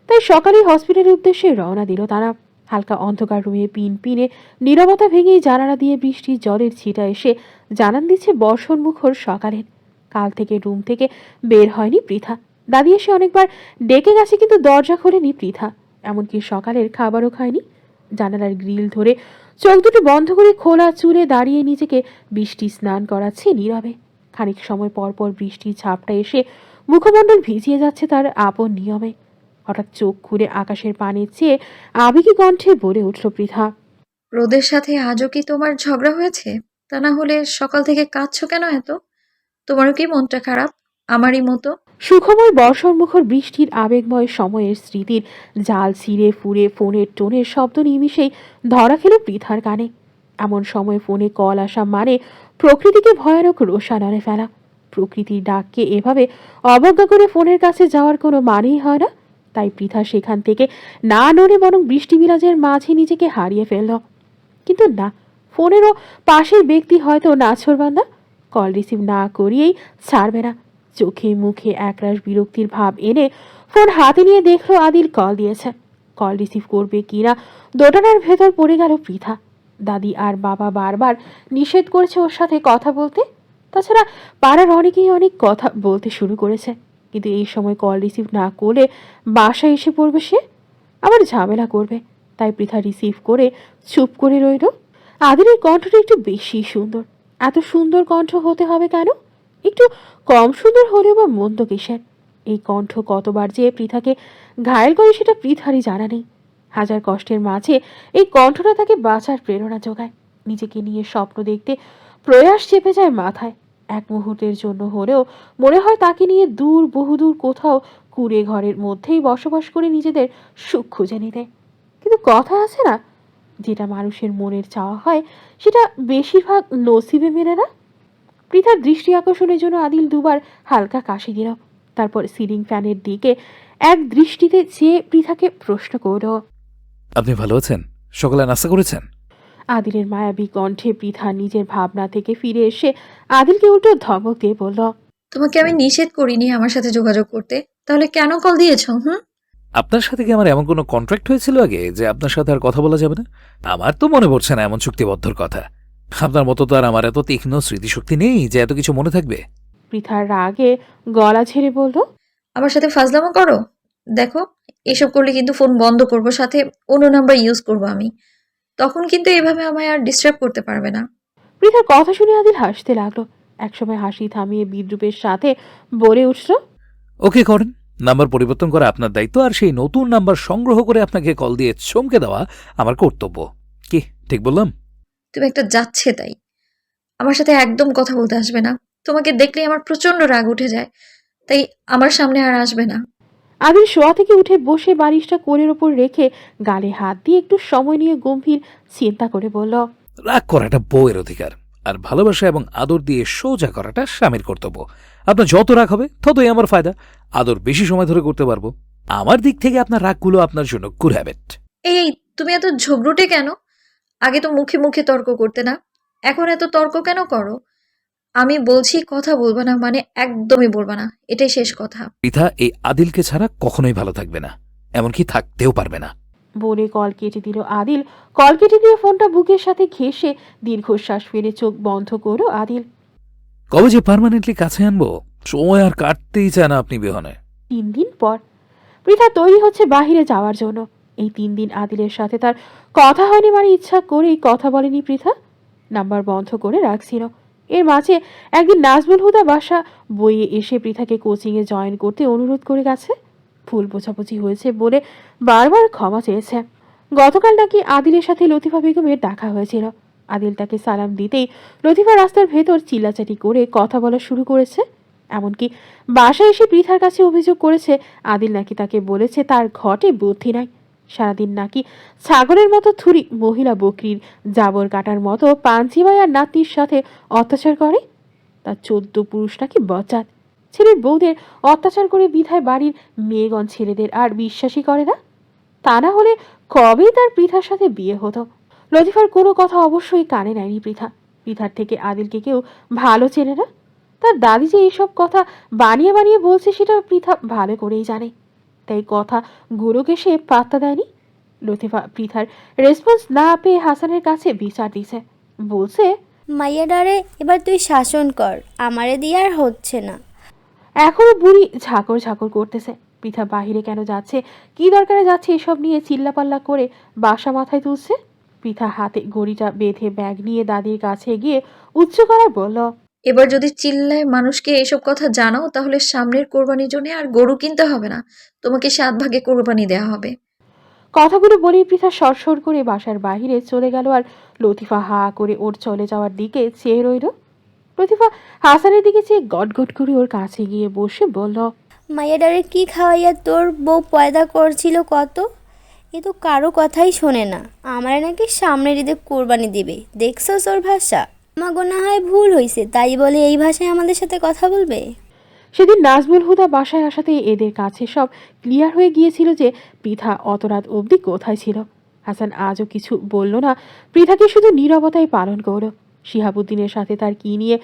তাই সকালেই হসপিটালের উদ্দেশ্যে রওনা দিল তারা। হালকা অন্ধকার রুমে পিন পিনে নীরবতা ভেঙেই জানালা দিয়ে বৃষ্টির জলের ছিটা এসে জানান দিচ্ছে বর্ষণ মুখর সকালের। কাল থেকে রুম থেকে বের হয়নি পৃথা। দাদি এসে অনেকবার ডেকে গেছে, কিন্তু দরজা খোলেনি পৃথা। এমনকি সকালের খাবারও খায়নি। জানালার গ্রিল ধরে চোখ দুটো বন্ধ করে খোলা চুলে দাঁড়িয়ে নিজেকে বৃষ্টি স্নান করাচ্ছে নীরবে। খানিক সময় পর পর বৃষ্টির ছাপটা এসে মুখমণ্ডল ভিজিয়ে যাচ্ছে তার আপন নিয়মে। হঠাৎ চোখ খুলে আকাশের পানে চেয়ে আবেগী কণ্ঠে বলে উঠল পৃথা। রোদের সাথে আজও কি তোমার ঝগড়া হয়েছে? তা না হলে সকাল থেকে কাঁদছো কেন এত? তোমারও কি মনটা খারাপ আমারই মতো? সুখময় বর্ষণমুখর বৃষ্টির আবেগময় সময়ের স্মৃতির জাল ছিঁড়ে ফুঁড়ে ফোনের টোনের শব্দ নিমিষেই ধরা খেল পৃথার কানে। এমন সময় ফোনে কল আসা মানে প্রকৃতিকে ভয়ানক রোষানলে ফেলা। প্রকৃতির ডাককে এভাবে অবজ্ঞা করে ফোনের কাছে যাওয়ার কোনো মানেই হয় না। তাই পৃথা সেখান থেকে না নড়ে বরং বৃষ্টি বিরাজের মাঝে নিজেকে হারিয়ে ফেলল। কিন্তু না, ফোনেরও পাশের ব্যক্তি হয়তো নাছোড়বান্দা, কল রিসিভ না করিয়েই ছাড়বে না। চোখে মুখে একরাশ বিরক্তির ভাব এনে ফোন হাতে নিয়ে দেখলো আদিল কল দিয়েছে। কল রিসিভ করবে কিনা দোটানার ভেতর পড়ে গেল পৃথা। দাদি আর বাবা বারবার নিষেধ করেছে ওর সাথে কথা বলতে। তাছাড়া পাড়ার অনেকেই অনেক কথা বলতে শুরু করেছে, কিন্তু এই সময় কল রিসিভ না করলে বাসায় এসে পড়বে সে, আবার ঝামেলা করবে। তাই পৃথা রিসিভ করে চুপ করে রইল। আদিলের কণ্ঠটা একটু বেশি সুন্দর। এত সুন্দর কণ্ঠ হতে হবে কেন? একটু কম সুন্দর হলেও বা মন্দ কিসের? এই কণ্ঠ কতবার যে পৃথাকে ঘায়েল করে সেটা পৃথারই জানা নেই। হাজার কষ্টের মাঝে এই কণ্ঠটা তাকে বাঁচার প্রেরণা যোগায়। নিজেকে নিয়ে স্বপ্ন দেখতে প্রয়াস চেপে যায় মাথায়। এক মুহূর্তের জন্য হলেও মনে হয় তাকে নিয়ে দূর বহুদূর কোথাও কুঁড়ে ঘরের মধ্যেই বসবাস করে নিজেদের সুখ খুঁজে নিতে। কিন্তু কথা আছে না, যেটা মানুষের মনের চাওয়া হয় সেটা বেশিরভাগ নসিবে মেলে না। পৃথার দৃষ্টি আকর্ষণের জন্য আদিল দুবার হালকা কাশি দিল, তারপর সিলিং ফ্যানের দিকে এক দৃষ্টিতে চেয়ে পৃথাকে প্রশ্ন করল। আপনি ভালো আছেন? সকালে নাস্তা করেছেন? আদিলের মায়াবী কণ্ঠে পৃথা নিজের ভাবনা থেকে ফিরে এসে আদিলকে উল্টো ধমক দিয়ে বলল, তোমাকে আমি নিষেধ করিনি আমার সাথে যোগাযোগ করতে, তাহলে কেন কল দিয়েছো? আপনার সাথে কি আমার এমন কোনো কন্ট্রাক্ট হয়েছিল আগে যে আপনার সাথে আর কথা বলা যাবে না? আমার তো মনে পড়ছে না এমন চুক্তিবদ্ধর কথা। আপনার মতো তো আর আমার এত তীক্ষ্ণ স্মৃতিশক্তি নেই যে এত কিছু মনে থাকবে। পৃথার রাগে গলা ছেড়ে বলল, আমার সাথে ফাজলামো করো? দেখো, এসব করলে কিন্তু ফোন বন্ধ করব, সাথে অন্য নাম্বার ইউজ করব আমি। তখন কিন্তু এভাবে আমায় আর ডিস্টার্ব করতে পারবে না। পৃথার কথা শুনে আদিল হাসতে লাগলো। একসময় হাসি থামিয়ে বিদ্রুপের সাথে বলে উঠল, ওকে করেন, নাম্বার পরিবর্তন করা আপনার দায়িত্ব, আর সেই নতুন নাম্বার সংগ্রহ করে আপনাকে কল দিয়ে চমকে দেওয়া আমার কর্তব্য। কি ঠিক বললাম? তুমি একটা যাচ্ছে তাই। আমার সাথে একদম কথা বলতে আসবে না। তোমাকে দেখলেই আমার প্রচন্ড রাগ উঠে যায়, তাই আমার সামনে আর আসবে না। আদিল শোয়া থেকে উঠে বসে বালিশটা কোলের ওপর রেখে গালে হাত দিয়ে একটু সময় নিয়ে গম্ভীর চিন্তা করে বলল, রাগ করাটা বউয়ের অধিকার, আর ভালোবাসা এবং আদর দিয়ে সোজা করাটা স্বামীর কর্তব্য। আপনার যত রাগ হবে ততই আমার ফায়দা। আদর বেশি সময় ধরে করতে পারবো। আমার দিক থেকে আপনার রাগগুলো আপনার জন্য গুড হ্যাবিট। এই, তুমি এত ঝগড়ুটে কেন? আগে তো মুখে মুখে তর্ক করতে না, এখন এত তর্ক কেন করো? আমি বলছি কথা বলবা না মানে একদমই বলবা না, এটাই শেষ কথা। পৃথা এই আদিলকে ছাড়া কখনোই ভালো থাকবে না, এমনকি থাকতেও পারবে না। বলে কল কেটে দিল আদিল। কল কেটে দিয়ে ফোনটা বুকের সাথে ঘেঁষে দীর্ঘশ্বাস ফেলে চোখ বন্ধ করো আদিল। কবে যে পার্মানেন্টলি কাছে আনবো, সময় আর কাটতেই চায় না আপনি বিহনে। 3 দিন পর পৃথা তৈরি হচ্ছে বাহিরে যাওয়ার জন্য। এই 3 দিন আদিলের সাথে তার কথা হয়নি, মানে ইচ্ছা করেই কথা বলেনি পৃথা, নাম্বার বন্ধ করে রাখছিল। এর মাঝে একদিন নাজমুল হুদা বাসা বইয়ে এসে পৃথাকে কোচিংয়ে জয়েন করতে অনুরোধ করে গেছে। ভুল বোঝাবুঝি হয়েছে বলে বারবার ক্ষমা চেয়েছে। গতকাল নাকি আদিলের সাথে লতিফা বেগমের দেখা হয়েছিল। আদিল তাকে সালাম দিতেই লতিফা রাস্তার ভেতর চিল্লাচাটি করে কথা বলা শুরু করেছে। এমনকি বাসায় এসে পৃথার কাছে অভিযোগ করেছে আদিল নাকি তাকে বলেছে তার ঘটে বুদ্ধি নাই। সারাদিন নাকি ছাগলের মতো থুরি, মহিলা বকরির জাবর কাটার মতো পাঞ্চিবাই আর নাতির সাথে অত্যাচার করে। তার 14 পুরুষ নাকি বজ্জাত। ছেলের বউদের অত্যাচার করে বিধায় বাড়ির মেয়েগণ ছেলেদের আর বিশ্বাসই করে না। তা না হলে কবেই তার পৃথার সাথে বিয়ে হতো। লতিফার কোনো কথা অবশ্যই কানে নেয়নি পৃথা। পৃথার থেকে আদিলকে কেউ ভালো চেনে না। তার দাদি যে এইসব কথা বানিয়ে বানিয়ে বলছে সেটা পৃথা ভালো করেই জানে, তাই কথা গুলোকে সে পাত্তা দেয়নি। লতিফা পৃথার রেসপন্স না পেয়ে হাসানের কাছে বিচার দিছে, বলছে, মাইয়াডারে এবার তুই শাসন কর, আমারে দিয়ে আর হচ্ছে না। এখনো বুড়ি ঝাঁকর ঝাঁকর করতেছে। পৃথা বাহিরে কেন যাচ্ছে, কি দরকারে যাচ্ছে, এসব নিয়ে চিল্লাপাল্লা করে বাসা মাথায় তুলছে। পৃথা হাতে ঘড়িটা বেঁধে ব্যাগ নিয়ে দাদির কাছে গিয়ে উচ্চ গলায় বলল, এবার যদি চিল্লায় মানুষকে এসব কথা জানাও তাহলে সামনের কোরবানির জন্য আর গরু কিনতে হবে না, তোমাকে 7 ভাগে কোরবানি দেওয়া হবে। কথাগুলো বলেই পৃথা সরসর করে বাসার বাহিরে চলে গেল। আর লতিফা হা করে ওর চলে যাওয়ার দিকে চেয়ে রইল। লতিফা হাসানের দিকে চেয়ে গটগট করে ওর কাছে গিয়ে বসে বলল, মাইয়াডারে কি খাওয়াইয়া তোর বউ পয়দা করছিল কত? এ তো কারো কথাই শোনে না। আমারে নাকি সামনের ঈদে কোরবানি দিবে, দেখছো ওর ভাষা? আমাগো না হয় ভুল হয়েছে তাই বলে এই ভাষায় আমাদের সাথে কথা বলবে? সেদিন নাজমুল হুদা বাসায় আসাতে এদের কাছে সব ক্লিয়ার হয়ে গিয়েছিল যে পৃথা অত রাত অবধি কোথায় ছিল। হাসান আজও কিছু বলল না, পৃথাকে শুধু নীরবতাই পালন করল। শিহাবুদ্দিনের সাথে তার কি নিয়ে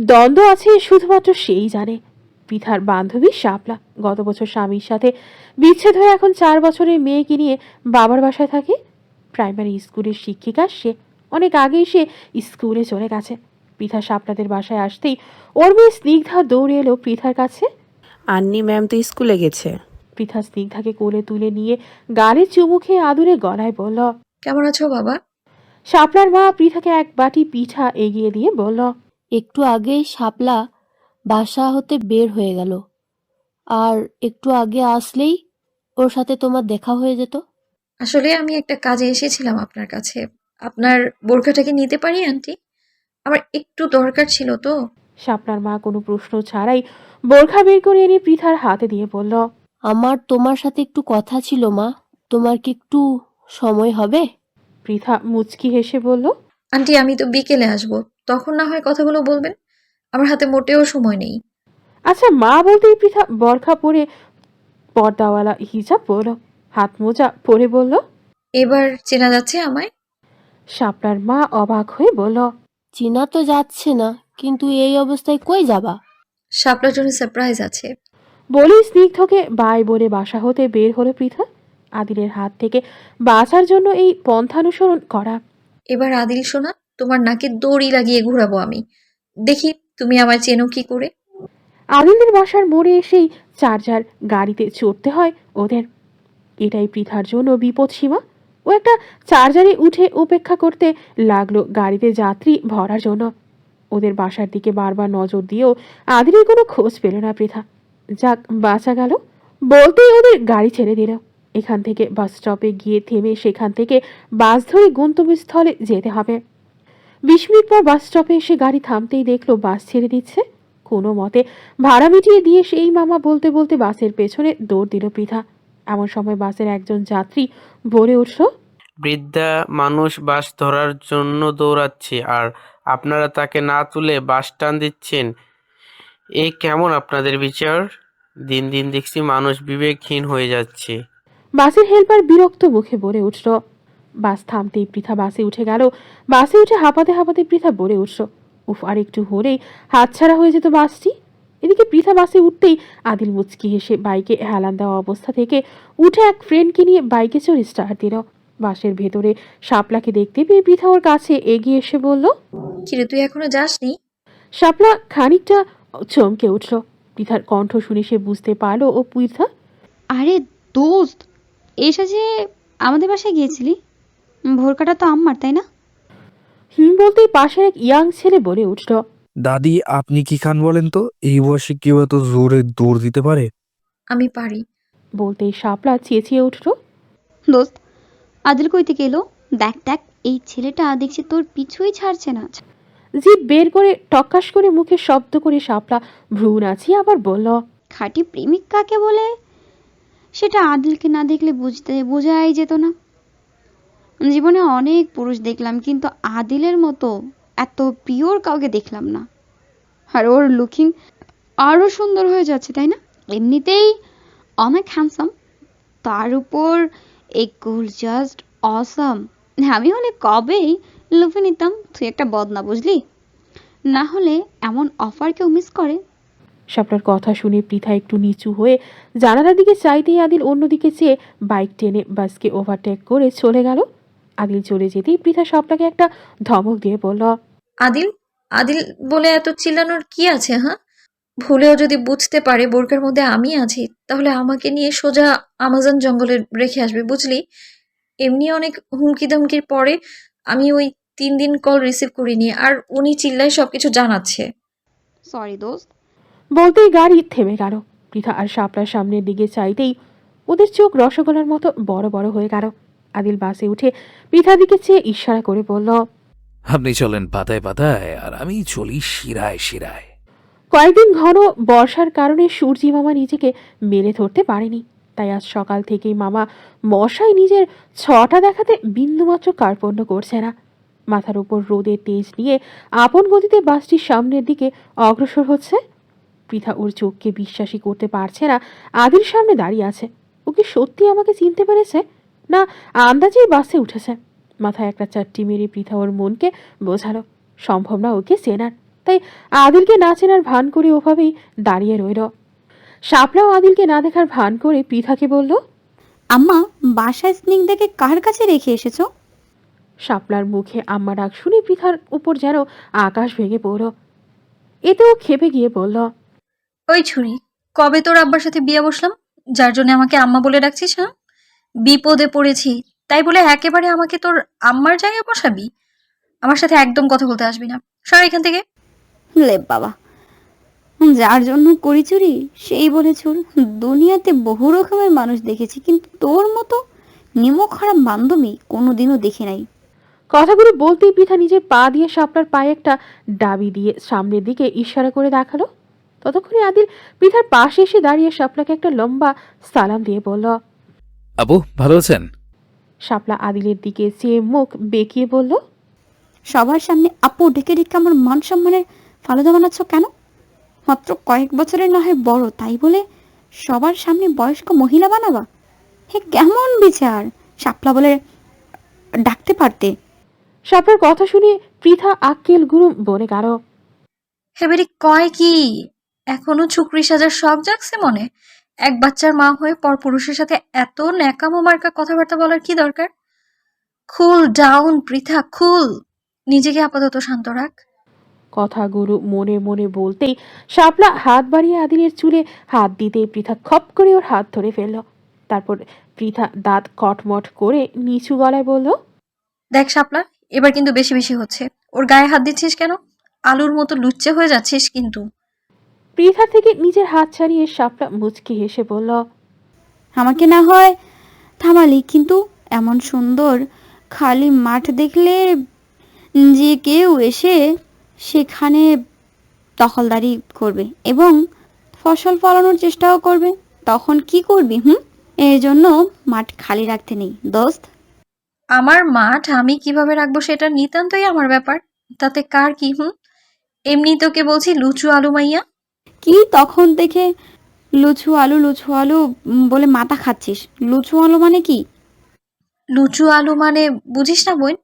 দ্বন্দ্ব আছে শুধুমাত্র সেই জানে। পৃথার বান্ধবী শাপলা গত বছর স্বামীর সাথে বিচ্ছেদ হয়ে এখন 4 বছরের মেয়েকে নিয়ে বাবার বাসায় থাকে। প্রাইমারি স্কুলের শিক্ষিকা সে, অনেক আগেই সে স্কুলে চলে গেছে। পৃথা শাপলাদের বাসায় আসতেই ওর মেয়ে স্নিগ্ধা দৌড়ে এলো পৃথার কাছে। আন্নি ম্যাম তো স্কুলে গেছে। পৃথা স্নিগ্ধাকে কোলে তুলে নিয়ে গালে চুমু খেয়ে আদুরে গলায় বলল। কেমন আছো বাবা? শাপলার মা পৃথাকে এক বাটি পিঠা এগিয়ে দিয়ে বলল। একটু আগেই শাপলা বাসা হতে বের হয়ে গেল, আর একটু আগে আসলেই ওর সাথে তোমার দেখা হয়ে যেত। আসলে আমি একটা কাজে এসেছিলাম আপনার কাছে। আপনার বোরখাটাকে নিতে পারি আন্টি? আমার একটু দরকার ছিল তো। শাপলার মা কোনো প্রশ্ন ছাড়াই বোরখা বের করে এনে পৃথার হাতে দিয়ে বলল। আমার তোমার সাথে একটু কথা ছিল মা, তোমার কি একটু সময় হবে? পৃথা মুচকি হেসে বলল। আন্টি আমি তো বিকেলে আসবো, তখন না হয় কথাগুলো বলবেন। আমার হাতে মোটেও সময় নেই। আচ্ছা মা বলতেই পৃথা বরখা পরে পর্দাওয়ালা হিজাব পরল, হাত মোজা পরে বলল। এবার চেনা যাচ্ছে আমায়? শাপলার মা অবাক হয়ে বলল। চিনা তো যাচ্ছে না, কিন্তু এই অবস্থায় কই যাবা? শাপলার জন্য সারপ্রাইজ আছে। বলেই স্নিগ্ধকে বাই বলে বাসা হতে বের হলো পৃথা। আদিলের হাত থেকে বাঁচার জন্য এই পন্থানুসরণ করা। এবার আদিল সোনা, তোমার নাকে দড়ি লাগিয়ে ঘোরাবো আমি। দেখি তুমি আমায় চেনো কি করে। আদিলের বাসার মোড়ে এসেই চার্জার গাড়িতে চড়তে হয় ওদের। এটাই পৃথার জন্য বিপদ সীমা। ও একটা চার্জারে উঠে অপেক্ষা করতে লাগলো গাড়িতে যাত্রী ভরার জন্য। ওদের বাসার দিকে বারবার নজর দিয়েও আদিলের কোনো খোঁজ পেল না পৃথা। যাক বাঁচা গেল বলতেই ওদের গাড়ি ছেড়ে দিল। এখান থেকে বাস স্টপে গিয়ে থেমে সেখান থেকে বাস ধরে গন্তব্যস্থলে যেতে হবে। 20 মিনিট পর বাস স্টপে এসে গাড়ি থামতেই দেখলো বাস ছেড়ে দিচ্ছে। কোনো মতে ভাড়া মিটিয়ে দিয়ে সেই মামা বলতে বলতে বাসের পেছনে দৌড় দিল পৃথা। এমন সময় বাসের একজন যাত্রী বলে উঠল। বৃদ্ধা মানুষ বাস ধরার জন্য দৌড়াচ্ছে, আর আপনারা তাকে না তুলে বাস টান দিচ্ছেন। এ কেমন আপনাদের বিচার? দিন দিন দেখছি মানুষ বিবেকহীন হয়ে যাচ্ছে। বাসের হেল্পার বিরক্ত মুখে বলে উঠল। বাস থামতেই পৃথা বাসে উঠে গেল। বাসে উঠে হাঁপাতে হাঁপাতে পৃথা বলে উঠল। উফ, আর একটু হলেই হাতছাড়া হয়ে যেত বাসটি। এদিকে পৃথা বাসে উঠতেই আদিল মুচকি হেসে বাইকে হেলান দেওয়া অবস্থা থেকে উঠে এক ফ্রেন্ডকে নিয়ে বাইকে চড়ে স্টার্ট দিল। বাসের ভেতরে শাপলাকে দেখতে পেয়ে পৃথা ওর কাছে এগিয়ে এসে বলল। কিরে তুই এখনো যাসনি? শাপলা খানিকটা চমকে উঠল। পৃথার কণ্ঠ শুনে সে বুঝতে পারলো ও পৃথা। আরে দোস্ত, এসে যে আমাদের বাসায় গিয়েছিলি, ভোরকাটা তো আম্মার, তাই না? বলতেই পাশের এক ইয়াং ছেলে বলে উঠল। দাদি আপনি কি খান বলেন তো? এই বয়সে কেউ এত জোরে দৌড় দিতে পারে? আমি পারি। বলতেই শাপলা চেঁচিয়ে উঠল। দোস্ত, আদিল কই থেকে এলো? দেখ দেখ, এই ছেলেটা দেখছি তোর পিছুই ছাড়ছে না। জিভ বের করে টক্কাস করে মুখে শব্দ করে শাপলা ভ্রু নাচিয়ে আবার বলল। খাঁটি প্রেমিক কাকে বলে সেটা আদিলকে না দেখলে বোঝাই যেত না। জীবনে অনেক পুরুষ দেখলাম, কিন্তু আদিলের মতো এত পিওর কাউকে দেখলাম না। আর ওর লুকিং আরও সুন্দর হয়ে যাচ্ছে, তাই না? এমনিতেই অনেক হ্যান্ডসাম, তার উপর এই কুল, জাস্ট অসাম। আমি হলে কবেই লুফে নিতাম। তুই একটা বদনা, বুঝলি? না হলে এমন অফার কেউ মিস করে? শাপলার কথা শুনে পৃথা একটু নিচু হয়ে জানালার দিকে চাইতেই আদিল অন্যদিকে চেয়ে বাইক টেনে বাসকে ওভারটেক করে চলে গেল। আদিল চলে যেতেই পৃথা শাপলাকে একটা ধমক দিয়ে বলল। আদিল আদিল বলে এত চিল্লানোর কি আছে? হ্যাঁ, ভুলেও যদি বুঝতে পারে বোরকার মধ্যে আমি আছি, তাহলে আমাকে নিয়ে সোজা আমাজন জঙ্গলে রেখে আসবে, বুঝলি? এমনি অনেক হুমকি ধমকির পরে আমি ওই 3 দিন কল রিসিভ করিনি, আর উনি চিল্লায় সবকিছু জানাচ্ছে। সরি দোস্ত। বলতেই গাড়ি থেমে গেল। পৃথা আর শাপলার সামনের দিকে চাইতেই ওদের চোখ রসগোল্লার মতো বড় বড় হয়ে গেল। আদিল বাসে উঠে পৃথার দিকে চেয়ে ইশারা করে বলল। আপনি চলেন পাতায় পাতায়, আর আমি চলি শিরায় শিরায়। কয়েকদিন ঘন বর্ষার কারণে সূর্যি মামা নিজেকে মেলে ধরতে পারেনি। তাই আজ সকাল থেকেই মামা মশায় নিজের ছটা দেখাতে বিন্দুমাত্র কার্পণ্য করছে না। মাথার উপর রোদের তেজ নিয়ে আপন গতিতে বাসটির সামনের দিকে অগ্রসর হচ্ছে। পৃথা ওর চোখকে বিশ্বাসই করতে পারছে না আদিল সামনে দাঁড়িয়ে আছে। ও কি সত্যি আমাকে চিনতে পেরেছে, না আন্দাজেই বাসে উঠেছে? মাথায় একটা চারটি মেরে পৃথা ওর মনকে বোঝালো সম্ভব না ওকে চেনার। তাই আদিলকে না চেনার ভান করে ওভাবেই দাঁড়িয়ে রইল। শাপলাও আদিলকে না দেখার ভান করে পৃথাকে বলল। আম্মা, বাসায় স্নিগ্ধাকে কার কাছে রেখে এসেছো? শাপলার মুখে আম্মা ডাক শুনে পৃথার উপর যেন আকাশ ভেঙে পড়ল। এতেও খেপে গিয়ে বলল, ওই ছুরি, কবে তোর আব্বার সাথে বিয়ে বসলাম যার জন্য আমাকে আম্মা বলে ডাকছিস? হ্যাঁ, বিপদে পড়েছি তাই বলে একেবারে আমাকে তোর আম্মার জায়গায় বসাবি? আমার সাথে একদম কথা বলতে আসবি না, সর এখান থেকে। লে বাবা, যার জন্য করি চুরি সেই বলে চোর। দুনিয়াতে বহু রকমের মানুষ দেখেছি, কিন্তু তোর মতো নিমক হারাম বান্ধবী কোনোদিনও দেখি নাই। কথাগুলো বলতেই পৃথা নিজের পা দিয়ে শাপলার পায়ে একটা ডাবি দিয়ে সামনের দিকে ইশারা করে দেখালো। ততক্ষণে আদিল পৃথার পাশে এসে দাঁড়িয়ে শাপলাকে একটা লম্বা সালাম দিয়ে বলল। আপু ভালো আছেন? শাপলা আদিলের দিকে চেয়ে মুখ বেঁকিয়ে বলল, সবার সামনে আপু ডেকে ডেকে আমার মান সম্মানের ফালুদা বানাচ্ছ কেন? মাত্র কয়েক বছরের না হয় বড়, তাই বলে সবার সামনে বয়স্ক মহিলা বানাবা? হে কেমন বিচার! শাপলা বলে ডাকতে পারতে। শাপলার কথা শুনে পৃথা আক্কেল গুরুম বনে গেল। হেবেরি কয় কি, এখনো ছুকরি সাজার শখ জাগছে মনে? এক বাচ্চার মা হয়ে পরপুরুষের সাথে এত ন্যাকামো মার্কা কথাবার্তা বলার কি দরকার? কুল ডাউন পৃথা, কুল। নিজেকে আপাতত শান্ত রাখ। কথাগুলো মনে মনে বলতেই শাপলা হাত বাড়িয়ে আদিলের চুলে হাত দিতেই পৃথা খপ করে ওর হাত ধরে ফেলল। তারপর পৃথা দাঁত কটমট করে নিচু গলায় বলল, দেখ শাপলা, এবার কিন্তু বেশি বেশি হচ্ছে। ওর গায়ে হাত দিচ্ছিস কেন? আলুর মতো লুচ্চে হয়ে যাচ্ছিস কিন্তু। পৃথা থেকে নিজের হাত ছাড়িয়ে শাপলা মুচকি হেসে বলল, আমাকে না হয় থামালি, কিন্তু এমন সুন্দর খালি মাঠ দেখলে যে কেউ এসে সেখানে দখলদারি করবে এবং ফসল ফলানোর চেষ্টাও করবে, তখন কি করবি? এর জন্য মাঠ খালি রাখতে নেই দোস্ত। আমার মাঠ আমি কিভাবে রাখবো সেটা নিতান্তই আমার ব্যাপার, তাতে কার কি? এমনি তোকে বলছি লুচু আলু মাইয়া। কি তখন থেকে লুচু আলু বলে মাথা খাচ্ছিস? লুচু আলু মানে কি? লুচু আলু মানে বুঝিস না বোন?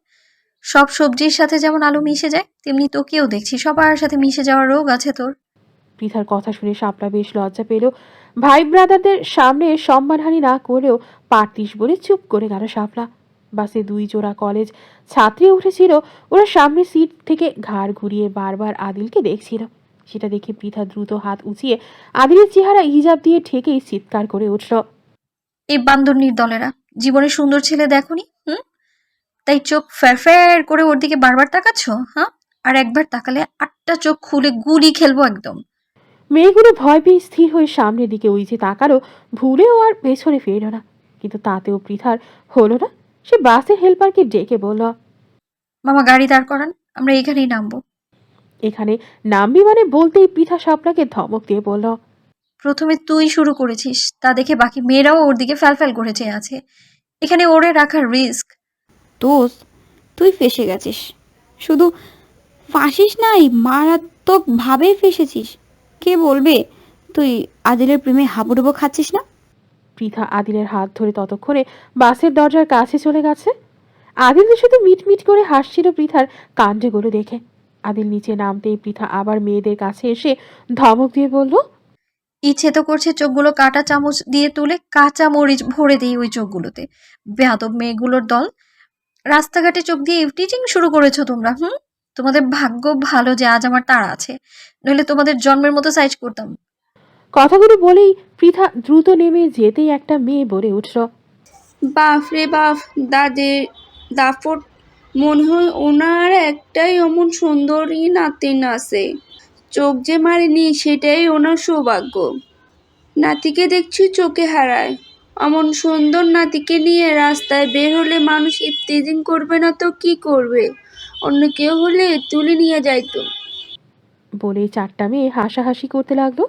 সব সবজির সাথে যেমন আলু মিশে যায়, তেমনি তোকেও দেখছি সবার সাথে মিশে যাওয়ার রোগ আছে তোর। পৃথার কথা শুনে শাপলা বেশ লজ্জা পেল। ভাই ব্রাদারদের সামনে সম্মানহানি না করেও পারতিস বলে চুপ করে গেল শাপলা। বাসে 2 জোড়া কলেজ ছাত্রী উঠেছিল। ওরা সামনের সিট থেকে ঘাড় ঘুরিয়ে বারবার আদিলকে দেখছিল। সেটা দেখে পৃথা দ্রুত হাত উঁচিয়ে আদিলের চেহারা হিজাব দিয়ে ঠেকেই চিৎকার করে উঠল, এই বান্দরনির দলেরা, জীবনে সুন্দর ছেলে দেখোনি? তাই চোখ ফ্যার করে ওর দিকে বারবার তাকাচ্ছ? হ্যাঁ, আর একবার তাকালে 8টা চোখ খুলে গুলি খেলবো একদম। মেয়েগুলো ভয় পেয়ে স্থির হয়ে সামনের দিকে ওই যে তাকালো, ভুলেও আর পেছনে ফিরল না। কিন্তু তাতেও পৃথার হলো না। সে বাসের হেল্পারকে ডেকে বলল, মামা গাড়ি দাঁড় করান, আমরা এখানেই নামবো। এখানে নামবি মানে বলতেই পৃথা শাপলাকে ধমক দিয়ে বলল, প্রথমে তুই শুরু করেছিস, তা দেখে বাকি মেয়েরাও ওর দিকে ফ্যালফ্যাল করে চেয়ে আছে। এখানে ওরে রাখার রিস্ক। দোস্ত, তুই ফেসে গেছিস। শুধু ফাঁসিস নাই, মারাত্মক ভাবে ফেসেছিস। কে বলবে তুই আদিলের প্রেমে হাবুডুবু খাচ্ছিস না? পৃথা আদিলের হাত ধরে ততক্ষণে বাসের দরজার কাছে চলে গেছে। আদিল তো শুধু মিটমিট করে হাসছিল পৃথার কাণ্ডগুলো দেখে। আদিল নিচে নামতেই পৃথা আবার মেয়েদের কাছে এসে ধমক দিয়ে বলল, ইচ্ছে তো করছে চোখগুলো কাটা চামচ দিয়ে তুলে কাঁচা মরিচ ভরে দিই ওই চোখগুলোতে। বেয়াদব মেয়েগুলোর দল, রাস্তাঘাটে চোখ দিয়ে ইভটিজিং শুরু করেছো তোমরা। তোমাদের ভাগ্য ভালো যে আজ আমার তাড়া আছে, নইলে তোমাদের জন্মের মতো সাইজ করতাম। কথাগুলো বলেই পৃথা দ্রুত নেমে যেতেই একটা মেয়ে বলে উঠল, বাপ রে বাপ, দাপট, মনে হয় ওনার একটাই অমন সুন্দরী নাতিন আছে। চোখ যে মারেনি সেটাই ওনার সৌভাগ্য। নাতিকে দেখছি চোখে হারায়। অমন সুন্দর নাতিকে নিয়ে রাস্তায় বের হলে মানুষ ইফতিজিং করবে না তো কি করবে? অন্য কেউ হলে তুলে নিয়ে যাইতো। বলে 4টা মেয়ে হাসাহাসি করতে লাগলো।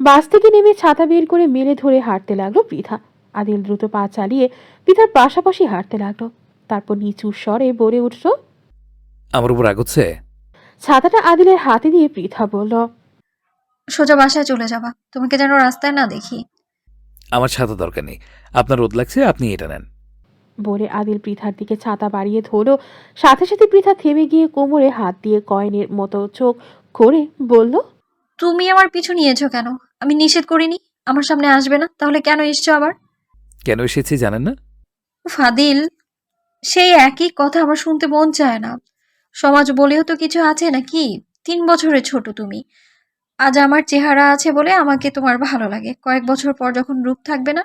বাস থেকে নেমে ছাতা বের করে মেলে ধরে হাঁটতে লাগলো পৃথা। আদিল দ্রুত পা চালিয়ে পৃথার পাশাপাশি হাঁটতে লাগলো। তারপর নিচু স্বরে বলে উঠল, আমার উপর রাগচ্ছে? ছাতাটা আদিলের হাতে দিয়ে পৃথা বলল, সোজা বাসায় চলে যাবা, তোমাকে যেন রাস্তায় না দেখি। আমার ছাতা দরকার নেই, আপনার রোদ লাগছে, আপনি এটা নেন। বলে আদিল পৃথার দিকে ছাতা বাড়িয়ে ধরল। সাথে সাথে পৃথা থেমে গিয়ে কোমরে হাত দিয়ে কয়েনের মতো চোখ করে বলল, তুমি আমার পিছু নিয়েছো কেন? আমি নিষেধ করিনি আমার সামনে আসবে না, তাহলে কেন এসছো আবার? কেন এসেছি জানেন না? ফাদিল, সেই একই কথা আমার শুনতে মন চায় না। সমাজ বলেও তো কিছু আছে নাকি? 3 বছরের ছোট তুমি। আজ আমার চেহারা আছে বলে আমাকে তোমার ভালো লাগে। কয়েক বছর পর যখন রূপ থাকবে না,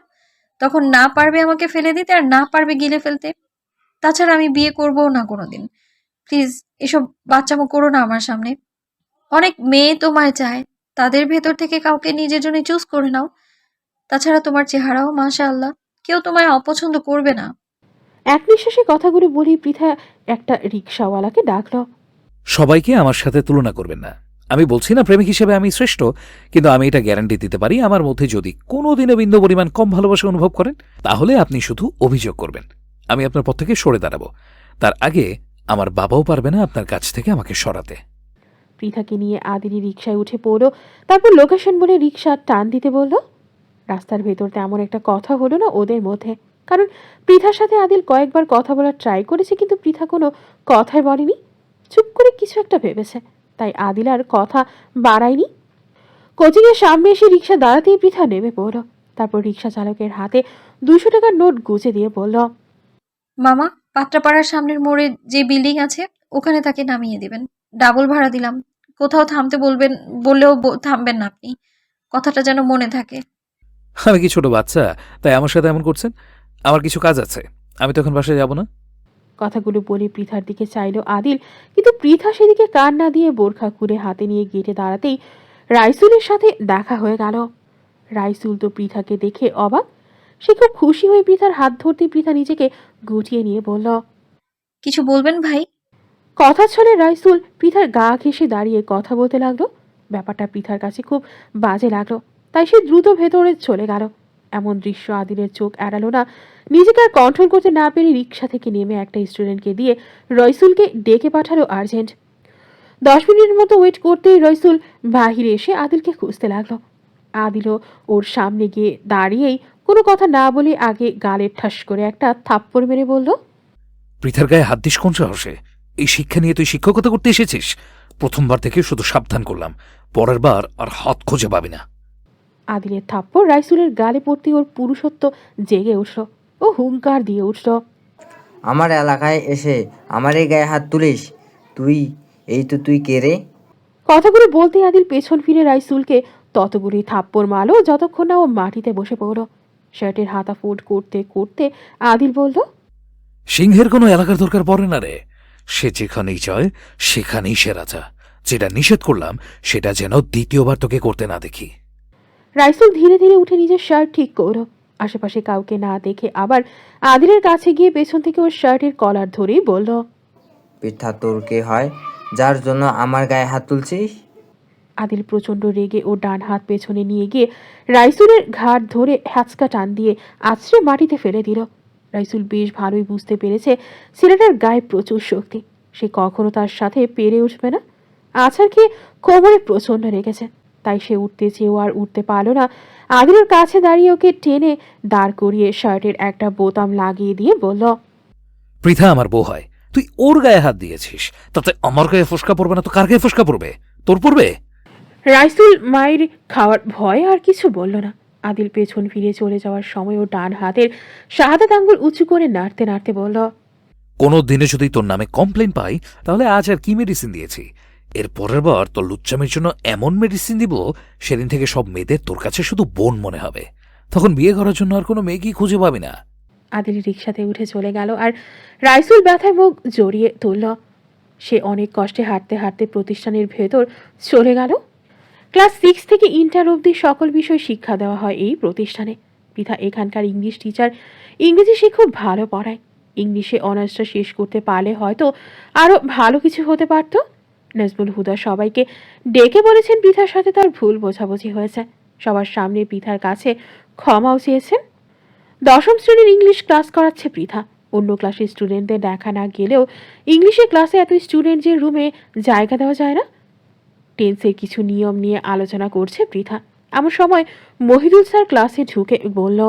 তখন না পারবে আমাকে ফেলে দিতে আর না পারবে গিলে ফেলতে। তাছাড়া আমি বিয়ে করবো না কোনোদিন। প্লিজ এসব বাচ্চামো করো না আমার সামনে। অনেক মেয়ে তোমায় চায়, তাদের ভেতর থেকে কাউকে নিজের জন্য চুজ করে নাও। তাছাড়া তোমার চেহারাও মাশাআল্লাহ, কেউ তোমায় অপছন্দ করবে না। এক নিঃশ্বাসে কথাগুলো বলেই পৃথা একটা রিক্সাওয়ালাকে ডাকলো। সবাইকে আমার সাথে তুলনা করবেন না। আমি বলছি না প্রেমিক হিসেবে আমি শ্রেষ্ঠ, কিন্তু আমি এটা গ্যারান্টি দিতে পারি আমার মধ্যে যদি কোনোদিনও বিন্দু পরিমাণ কম ভালোবাসা অনুভব করেন, তাহলে আপনি শুধু অভিযোগ করবেন। আমি আপনার পথ থেকে সরে দাঁড়াবো। তার আগে আমার বাবাও পারবে না আপনার কাছ থেকে আমাকে সরাতে। পৃথাকে নিয়ে আদিলি রিক্সায় উঠে পড়লো, তারপর লোকেশন বলে রিক্সা টান দিতে বলল। রাস্তার ভেতর তেমন একটা কথা হলো না ওদের মধ্যে, কারণ পৃথার সাথে আদিল কয়েকবার কথা বলার ট্রাই করেছে, কিন্তু পৃথা কোনো কথাই বলেনি। চুপ করে কিছু একটা ভেবেছে, তাই আদিল আর কথা বাড়ায়নি। কোচিংয়ের সামনে এসে রিক্সা দাঁড়াতেই পৃথা নেমে পড়ল। তারপর রিক্সা চালকের হাতে 200 টাকার নোট গুজে দিয়ে বলল, মামা, পাত্রাপাড়ার সামনের মোড়ে যে বিল্ডিং আছে ওখানে তাকে নামিয়ে দিবেন। ডাবল ভাড়া দিলাম। কোথাও থামতে বলবেন, বললেও থামবেন না আপনি। কথাটা যেন মনে থাকে। আমি কি ছোট বাচ্চা তাই আমার সাথে এমন করছেন? আমার কিছু কাজ আছে, আমি তখন বাসায় যাব না। কথাগুলো বলে পৃথার দিকে চাইল আদিল, কিন্তু পৃথা সেদিকে কান না দিয়ে বোরখা খুলে হাতে নিয়ে গেটে দাঁড়াতেই রাইসুলের সাথে দেখা হয়ে গেল। রাইসুল তো পৃথাকে দেখে অবাক। সে খুব খুশি হয়ে পৃথার হাত ধরতে পৃথা নিজেকে গুটিয়ে নিয়ে বলল, কিছু বলবেন ভাই? কথা ছলে রাইসুল পৃথার গা ঘেঁষে দাঁড়িয়ে কথা বলতে লাগলো। ব্যাপারটা পৃথার কাছে খুব বাজে লাগলো, তাই সে দ্রুত ভেতরে চলে গেল। এমন দৃশ্য আদিলের চোখ এড়ালো না। নিজেকে আর কন্ট্রোল করতে না পেরে রিক্সা থেকে নেমে একটা স্টুডেন্টকে দিয়ে রইসুলকে ডেকে পাঠালো আর্জেন্ট। 10 মিনিটের মতো ওয়েট করতেই রইসুল বাহিরে এসে আদিলকে খুঁজতে লাগলো। আদিলও ওর সামনে গিয়ে দাঁড়িয়েই কোনো কথা না বলে আগে গালে ঠাস করে একটা থাপ্পড় মেরে বলল, পৃথার গায়ে হাত দিস কোন সাহসে? এই শিক্ষা নিয়ে তুই শিক্ষকতা করতে এসেছিস? প্রথমবার থেকে শুধু সাবধান করলাম, পরের বার আর হাত খুঁজে পাবি না। আদিলের থাপ্পড় রাইসুলের গালে পড়তে ওর পুরুষত্ব জেগে উঠল। ও হুঙ্কার দিয়ে উঠল, আমার এলাকায় এসে আমার এই গায়ে হাত তুলিস? তুই কে রে? কথাগুলো বলতে আদিল পেছন ফিরে রাইসুলকে ততগুলি থাপ্পড় মারল যতক্ষণ না ও মাটিতে বসে পড়ল। শার্টের হাতা ফোল্ড করতে করতে আদিল বলল, সিংহের কোনো এলাকার দরকার পড়ে না রে। সে যেখানেই যায় সেখানেই সে রাজা। যেটা নিষেধ করলাম সেটা যেন দ্বিতীয়বার তোকে করতে না দেখি। রাইসুল ধীরে ধীরে উঠে নিজের শার্ট ঠিক করল। আশেপাশে কাউকে না দেখে আবার আদিলের কাছে গিয়ে পেছন থেকে ওর শার্টের কলার ধরেই বলল, পিঠা তোর কে হয় যার জন্য আমার গায়ে হাত তুলছিস? আদিল প্রচণ্ড রেগে ও ডান হাত পেছনে নিয়ে গিয়ে রাইসুলের ঘাট ধরে হ্যাচকা টান দিয়ে আছড়ে মাটিতে ফেলে দিল। রাইসুল বেশ ভালোই বুঝতে পেরেছে ছেলেটার গায়ে প্রচুর শক্তি, সে কখনো তার সাথে পেরে উঠবে না। আছাড় খেয়ে কোমরে প্রচণ্ড রেগেছে, তাই সে উঠতে চেয়েও আর উঠতে পারল না। আদিলের কাছে দাঁড়িয়ে ওকে টেনে দাঁড় করিয়ে শার্টের একটা বোতাম লাগিয়ে দিয়ে বলল, পৃথা আমার বউ হয়, তুই ওর গায়ে হাত দিয়েছিস, তাতে আমার গায়ে ফোসকা পড়বে না তো কার গায়ে ফোসকা পড়বে? তোর পড়বে। রাইসুল মায়ের খাওয়ার ভয়ে আর কিছু বলল না। আদিল পেছন ফিরে চলে যাওয়ার সময় ও ডান হাতের শাহাদাত আঙ্গুল উঁচু করে নাড়তে নাড়তে বলল, কোনো দিনে যদি তোর নামে কমপ্লেন পাই তাহলে আজ আর কি মেডিসিন দিয়েছি, এর পরের বার তোর লুচ্চামের জন্য এমন মেডিসিন দিব সেদিন থেকে সব মেয়েদের তোর কাছে শুধু বোন মনে হবে। তখন বিয়ে করার জন্য আর কোনো মেয়েকেই খুঁজে পাবি না। আদিল রিক্সাতে উঠে চলে গেল আর রাইসুল ব্যথায় মুখ জড়িয়ে তুলল। সে অনেক কষ্টে হাঁটতে হাঁটতে প্রতিষ্ঠানের ভেতর চলে গেল। ক্লাস 6 থেকে ইন্টার অবধি সকল বিষয় শিক্ষা দেওয়া হয় এই প্রতিষ্ঠানে। পিতা এখানকার ইংলিশ টিচার। ইংরেজি সে খুব ভালো পড়ায়। ইংলিশে অনার্সটা শেষ করতে পারলে হয়তো আরও ভালো কিছু হতে পারত। নাজমুল হুদা সবাইকে ডেকে বলেছেন পিতার সাথে তার ভুল বোঝাবুঝি হয়েছে। সবার সামনে পিতার কাছে ক্ষমাও চেয়েছেন। 10ম শ্রেণীর ইংলিশ ক্লাস করাচ্ছে পৃথা। অন্য ক্লাসের স্টুডেন্টদের দেখা না গেলেও ইংলিশের ক্লাসে এত স্টুডেন্টদের রুমে জায়গা দেওয়া যায় না। টেন্সের কিছু নিয়ম নিয়ে আলোচনা করছে পৃথা। এমন সময় মহিদুল স্যার ক্লাসে ঢুকে বলল,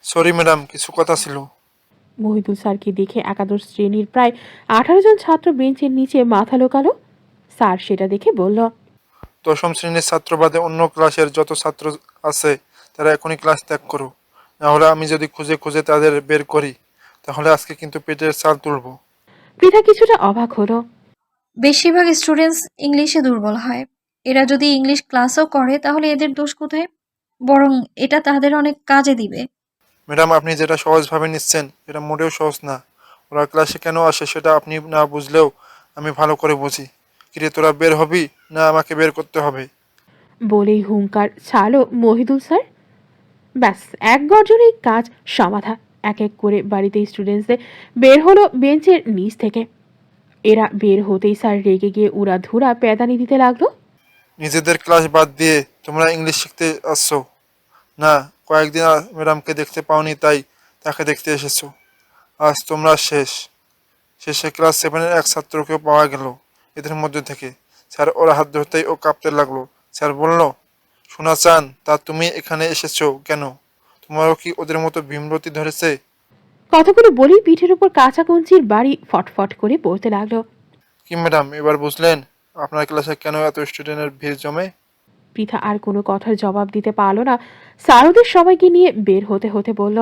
সরি ম্যাডাম, কিছু কথা ছিল। মহিদুল স্যারকে দেখে একাদশ শ্রেণীর প্রায় 18 জন ছাত্র বেঞ্চের নিচে মাথা লোকালো। স্যার সেটা দেখে বলল, 10ম শ্রেণীর ছাত্র বাদে অন্য ক্লাসের যত ছাত্র আছে তারা এখনই ক্লাস ত্যাগ করো, নাহলে আমি যদি খুঁজে খুঁজে তাদের বের করি তাহলে আজকে কিন্তু পেটের চাল তুলবো। পৃথা কিছুটা অবাক হলো। বেশিরভাগ স্টুডেন্টস ইংলিশে দুর্বল হয়। এরা যদি ইংলিশ ক্লাসও করে তাহলে এদের দোষ কোথায়? বরং এটা তাদের অনেক কাজে দিবে। ম্যাডাম, আপনি যেটা সহজভাবে নিচ্ছেন এটা মোটেও সহজ না। ওরা ক্লাসে কেন আসে সেটা আপনি না বুঝলেও আমি ভালো করে বুঝি। কিরে, তোরা বের হবি না আমাকে বের করতে হবে? বলেই হুঙ্কার ছাড়লো মহিদুল স্যার। ব্যাস, এক গর্জনেই কাজ সমাধা। এক এক করে বাড়িতে স্টুডেন্টসদের বের হলো বেঞ্চের নিচ থেকে। এরা বের হতেই স্যার রেগে গিয়ে উড়াধুরা প্যাদানি দিতে লাগলো। নিজেদের ক্লাস বাদ দিয়ে তোমরা ইংলিশ শিখতে আসছো না? কয়েকদিন ম্যাডামকে দেখতে পাওনি তাই তাকে দেখতে এসেছো। আজ তোমরা শেষে ক্লাস 7-এর এক ছাত্রকেও পাওয়া গেল এদের মধ্যে থেকে। স্যার ওর হাত ধরতেই ও কাঁপতে লাগলো। স্যার বলল, শোনা চান তা তুমি এখানে এসেছো কেন? তোমারও কি ওদের মতো ভীমরতি ধরেছে? কথাগুলো বলেই পিঠের উপর কাঁচা কঞ্চির বাড়ি ফটফট করে পড়তে লাগলো। কি ম্যাডাম, এবার বুঝলেন আপনার ক্লাসে কেন এত স্টুডেন্টের ভিড় জমে? পৃথা আর কোনো কথার জবাব দিতে পারল না। স্যার ওদের সবাইকে নিয়ে বের হতে হতে বলল,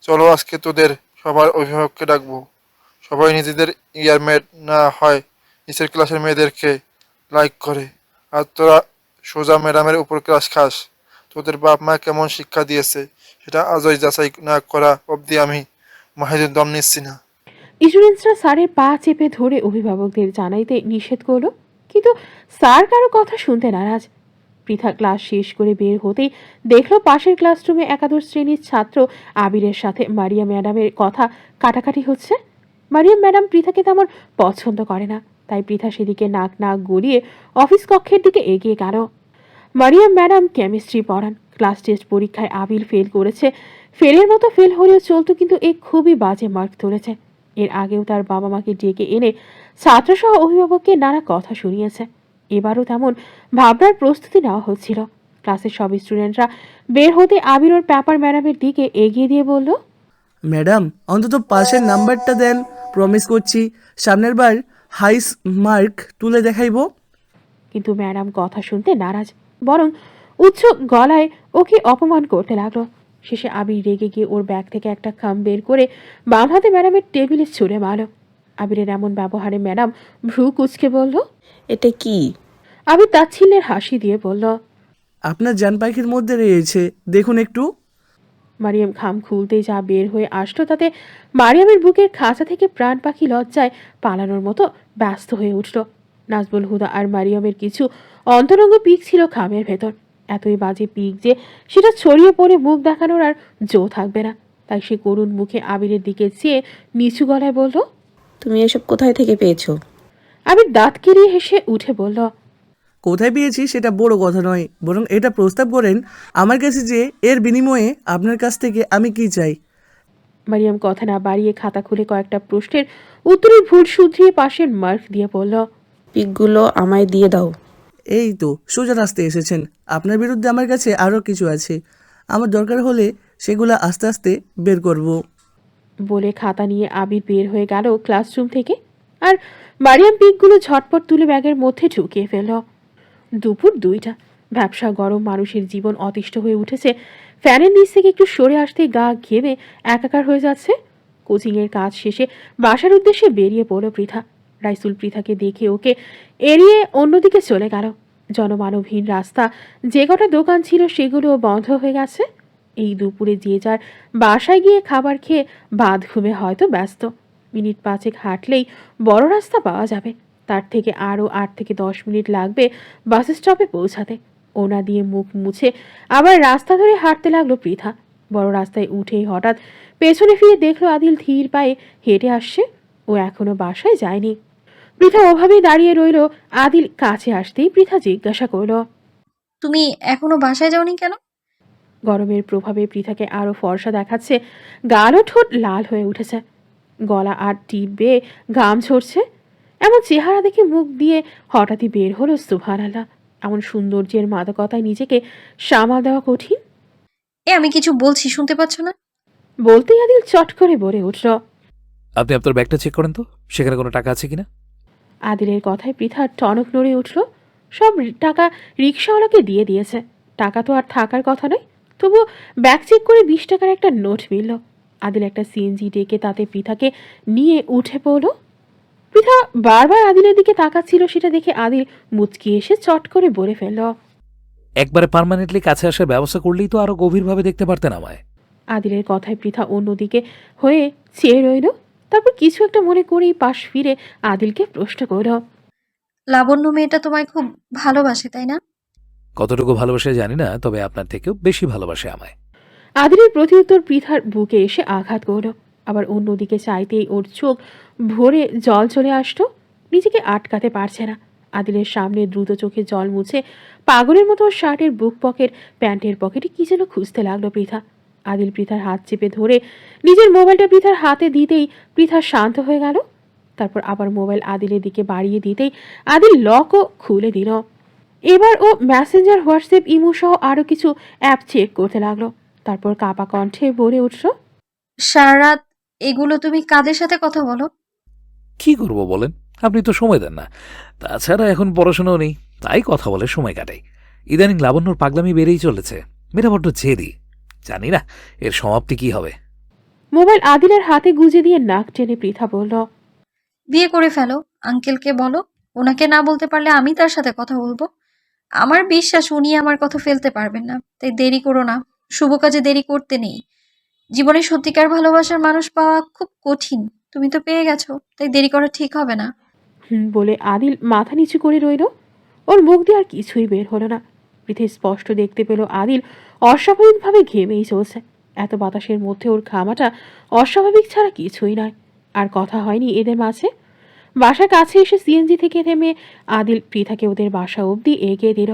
চলো আজকে তোদের সবার অভিভাবককে ডাকবো। সবাই নিজেদের ইয়ারমেট না হয় নিচের ক্লাসের মেয়েদেরকে লাইক করে, আর তোরা সোজা ম্যাডামের উপর ক্লাস খাস। তোদের বাপ মা কেমন শিক্ষা দিয়েছে সেটা আজই যাচাই না করা অবধি আমি মাহিদের দম নিচ্ছি না। স্টুডেন্টসরা স্যারের পা চেপে ধরে অভিভাবকদের জানাইতে নিষেধ করলো, কিন্তু স্যার কারো কথা শুনতে নারাজ। পৃথা ক্লাস শেষ করে বের হতেই দেখলো পাশের ক্লাসরুমে একাদশ শ্রেণীর ছাত্র আবিরের সাথে মারিয়া ম্যাডামের কথা কাটাকাটি হচ্ছে। মারিয়াম ম্যাডাম পৃথাকে তেমন পছন্দ করে না, তাই পৃথা সেদিকে নাক নাক গলিয়ে অফিস কক্ষের দিকে এগিয়ে গেল। মারিয়াম ম্যাডাম কেমিস্ট্রি পড়ান। ক্লাস টেস্ট পরীক্ষায় আবির ফেল করেছে। ফেলের মতো ফেল হলেও চলতো, কিন্তু এ খুবই বাজে মার্ক তুলেছে। এর আগেও তার বাবা মাকে ডেকে এনে ছাত্রসহ অভিভাবককে নানা কথা শুনিয়েছে। এবারও তেমন ভাবনার প্রস্তুতি নেওয়া হচ্ছিল। ক্লাসের সব স্টুডেন্টরা বের হতে আবির ওর পেপার ম্যাডামের দিকে এগিয়ে দিয়ে বলল, ম্যাডাম অন্তত পাশের নাম্বারটা দেন, প্রমিস করছি সামনের বার হাইস মার্ক তুলে দেখাইবো। কিন্তু ম্যাডাম কথা শুনতে নারাজ, বরং উচ্চ গলায় ওকে অপমান করতে লাগলো। শেষে আবির রেগে গিয়ে ওর ব্যাগ থেকে একটা খাম বের করে বাম হাতে ম্যাডামের টেবিলে ছুঁড়ে মারল। আবিরের এমন ব্যবহারে ম্যাডাম ভ্রু কুচকে বলল, এটা কি? আবির তাচ্ছিল্যের হাসি দিয়ে বলল, আপনার জান পাখির মধ্যে রয়েছে, দেখুন একটু। মারিয়াম খাম খুলতেই যা বের হয়ে আসলো তাতে মারিয়ামের বুকের খাঁচা থেকে প্রাণ পাখি লজ্জায় পালানোর মতো ব্যস্ত হয়ে উঠল। নাজবুল হুদা আর মারিয়ামের কিছু অন্তরঙ্গ পিক ছিল খামের ভেতর। এতই বাজে পিক যে সেটা ছড়িয়ে পড়ে মুখ দেখানোর আর জো থাকবে না। তাই সে করুণ মুখে আবিরের দিকে চেয়ে নিচু গলায় বলল, তুমি এসব কোথায় থেকে পেয়েছো? আবির দাঁত কেরিয়ে হেসে উঠে বলল, কোথায় পেয়েছি সেটা বড় কথা নয়, বরং এটা প্রস্তাব করেন আমার কাছে যে এর বিনিময়ে আপনার কাছ থেকে আমি কি চাই। মারিয়াম কথা না বাড়িয়ে খাতা খুলে কয়েকটা প্রশ্নের উত্তরের ভুল শুধরিয়ে পাশের মার্ক দিয়ে বলল, পিকগুলো আমায় দিয়ে দাও। এই তো সোজা রাস্তায় এসেছেন। আপনার বিরুদ্ধে আমার কাছে আরও কিছু আছে, আমার দরকার হলে সেগুলো আস্তে আস্তে বের করব। বলে খাতা নিয়ে আবির বের হয়ে গেল ক্লাসরুম থেকে। আর মারিয়াম পিকগুলো ঝটপট তুলে ব্যাগের মধ্যে ঢুকিয়ে ফেলল। দুপুর 2টা। ব্যবসা গরম, মানুষের জীবন অতিষ্ঠ হয়ে উঠেছে। ফ্যানের নিচ থেকে একটু সরে আসতে গা ঘেমে একাকার হয়ে যাচ্ছে। কোচিংয়ের কাজ শেষে বাসার উদ্দেশ্যে বেরিয়ে পড়ল পৃথা। রাইসুল পৃথাকে দেখে ওকে এড়িয়ে অন্যদিকে চলে গেল। জনমানবহীন রাস্তা, যে কটা দোকান ছিল সেগুলোও বন্ধ হয়ে গেছে। এই দুপুরে যে যার বাসায় গিয়ে খাবার খেয়ে বাদ ঘুমে হয়তো ব্যস্ত। মিনিট 5 হাঁটলেই বড় রাস্তা পাওয়া যাবে। তার থেকে আরও 8 থেকে 10 মিনিট লাগবে বাস স্টপে পৌঁছাতে। ওনা দিয়ে মুখ মুছে আবার রাস্তা ধরে হাঁটতে লাগলো পৃথা। বড় রাস্তায় উঠেই হঠাৎ পেছনে ফিরে দেখলো আদিল ধীর পায়ে হেঁটে আসছে। ও এখনো বাসায় যায়নি। পৃথা ওভাবেই দাঁড়িয়ে রইল। আদিল কাছে আসতেই পৃথা জিজ্ঞাসা করল, তুমি এখনো বাসায় যাওনি কেন? গরমের প্রভাবে পৃথাকে আরো ফর্সা দেখাচ্ছে। গাল ও ঠোঁট লাল হয়ে উঠেছে, গলা আর টিপ বেয়ে ঘাম ঝরছে। এমন চেহারা দেখে মুখ দিয়ে হঠাৎই বের হলো সুবহানাল্লাহ। এমন সৌন্দর্যের মাদকতায় নিজেকে সামাল দেওয়া কঠিন। আমি কিছু বলছি, শুনতে পাচ্ছ না? বলতেই আদিল চট করে বলে উঠল, আপনি আপনার ব্যাগটা চেক করেন তো, সেখানে কোনো টাকা আছে কিনা। আদিলের কথায় পৃথা টনক নড়ে উঠল। সব টাকা রিক্সাওয়ালাকে দিয়ে দিয়েছে। টাকা তো আর থাকার কথা নয়, তবু ব্যাগ চেক করে 20 টাকার একটা নোট মিলল। আদিল একটা সিএনজি ডেকে তাতে পৃথাকে নিয়ে উঠে পড়ল। পৃথা বারবার আদিলের দিকে তাকাচ্ছিল, সেটা দেখে আদিল মুচকি এসে চট করে বলে ফেলল। একবারে পার্মানেন্টলি কাছে আসার ব্যবস্থা করলেই তো আরো গভীরভাবে দেখতে পারতেন আমায়। আদিলের কথায় পৃথা অন্যদিকে হয়ে চেয়ে রইল। তারপর কিছু একটা মনে করেই পাশ ফিরে আদিলকে প্রশ্ন করল। লাবণ্য মেয়েটা তোমায় খুব ভালোবাসে তাই না? কতটুকু ভালোবাসে জানি না, তবে আপনার থেকেও বেশি ভালোবাসে আমায়। আদিলের প্রতিউত্তর পৃথার বুকে এসে আঘাত করল। আবার অন্যদিকে চাইতেই ওর চোখ ভরে জল চলে আসতো, নিজেকে আটকাতে পারছে না। আদিলের সামনে দ্রুত চোখে জল মুছে পাগলের মতো শার্টের বুক পকেট, প্যান্টের পকেটে কি যেন খুঁজতে লাগলো পৃথা। আদিল পৃথার হাত চেপে ধরে নিজের মোবাইলটা পৃথার হাতে দিতেই পৃথা শান্ত হয়ে গেল। তারপর আবার মোবাইল আদিলের দিকে বাড়িয়ে দিতেই আদিল লকও খুলে দিল। এবার ও মেসেঞ্জার, হোয়াটসঅ্যাপ, ইমো সহ আরও কিছু অ্যাপ চেক করতে লাগলো। তারপর কাপা কণ্ঠে বলে উঠল। সারা রাত এগুলো তুমি কাদের সাথে কথা বলো? কি করব বলেন, আপনি তো সময় দেন না। তাছাড়া এখন পড়াশোনাও নেই, তাই কথা বলে সময় কাটাই। ইদানিং লাবণ্যর পাগলামি বেড়েই চলেছে, মেয়েটা বড্ড জেদি। জানি না এর সমাপ্তি কি হবে। মোবাইল আদিলের হাতে গুজে দিয়ে নাক টেনে পৃথা বলল। বিয়ে করে ফেলো, আঙ্কেলকে বলো। ওনাকে না বলতে পারলে আমি তার সাথে কথা বলবো। আমার বিশ্বাস উনি আমার কথা ফেলতে পারবেন না, তাই দেরি করো না। শুভ কাজে দেরি করতে নেই। জীবনে সত্যিকার ভালোবাসার মানুষ পাওয়া খুব কঠিন, তুমি তো পেয়ে গেছো, তাই দেরি করা ঠিক হবে না। বলে আদিল মাথা নিচু করে রইল। ওর মুখ দিয়ে আর কিছুই বের হলো না। পৃথে স্পষ্ট দেখতে পেল আদিল অস্বাভাবিকভাবে ঘেমেই চলছে। এত বাতাসের মধ্যে ওর ঘামাটা অস্বাভাবিক ছাড়া কিছুই নয়। আর কথা হয়নি এদের মাঝে। বাসার কাছে এসে সিএনজি থেকে নেমে আদিল পৃথাকে ওদের বাসা অবধি এগিয়ে দিল।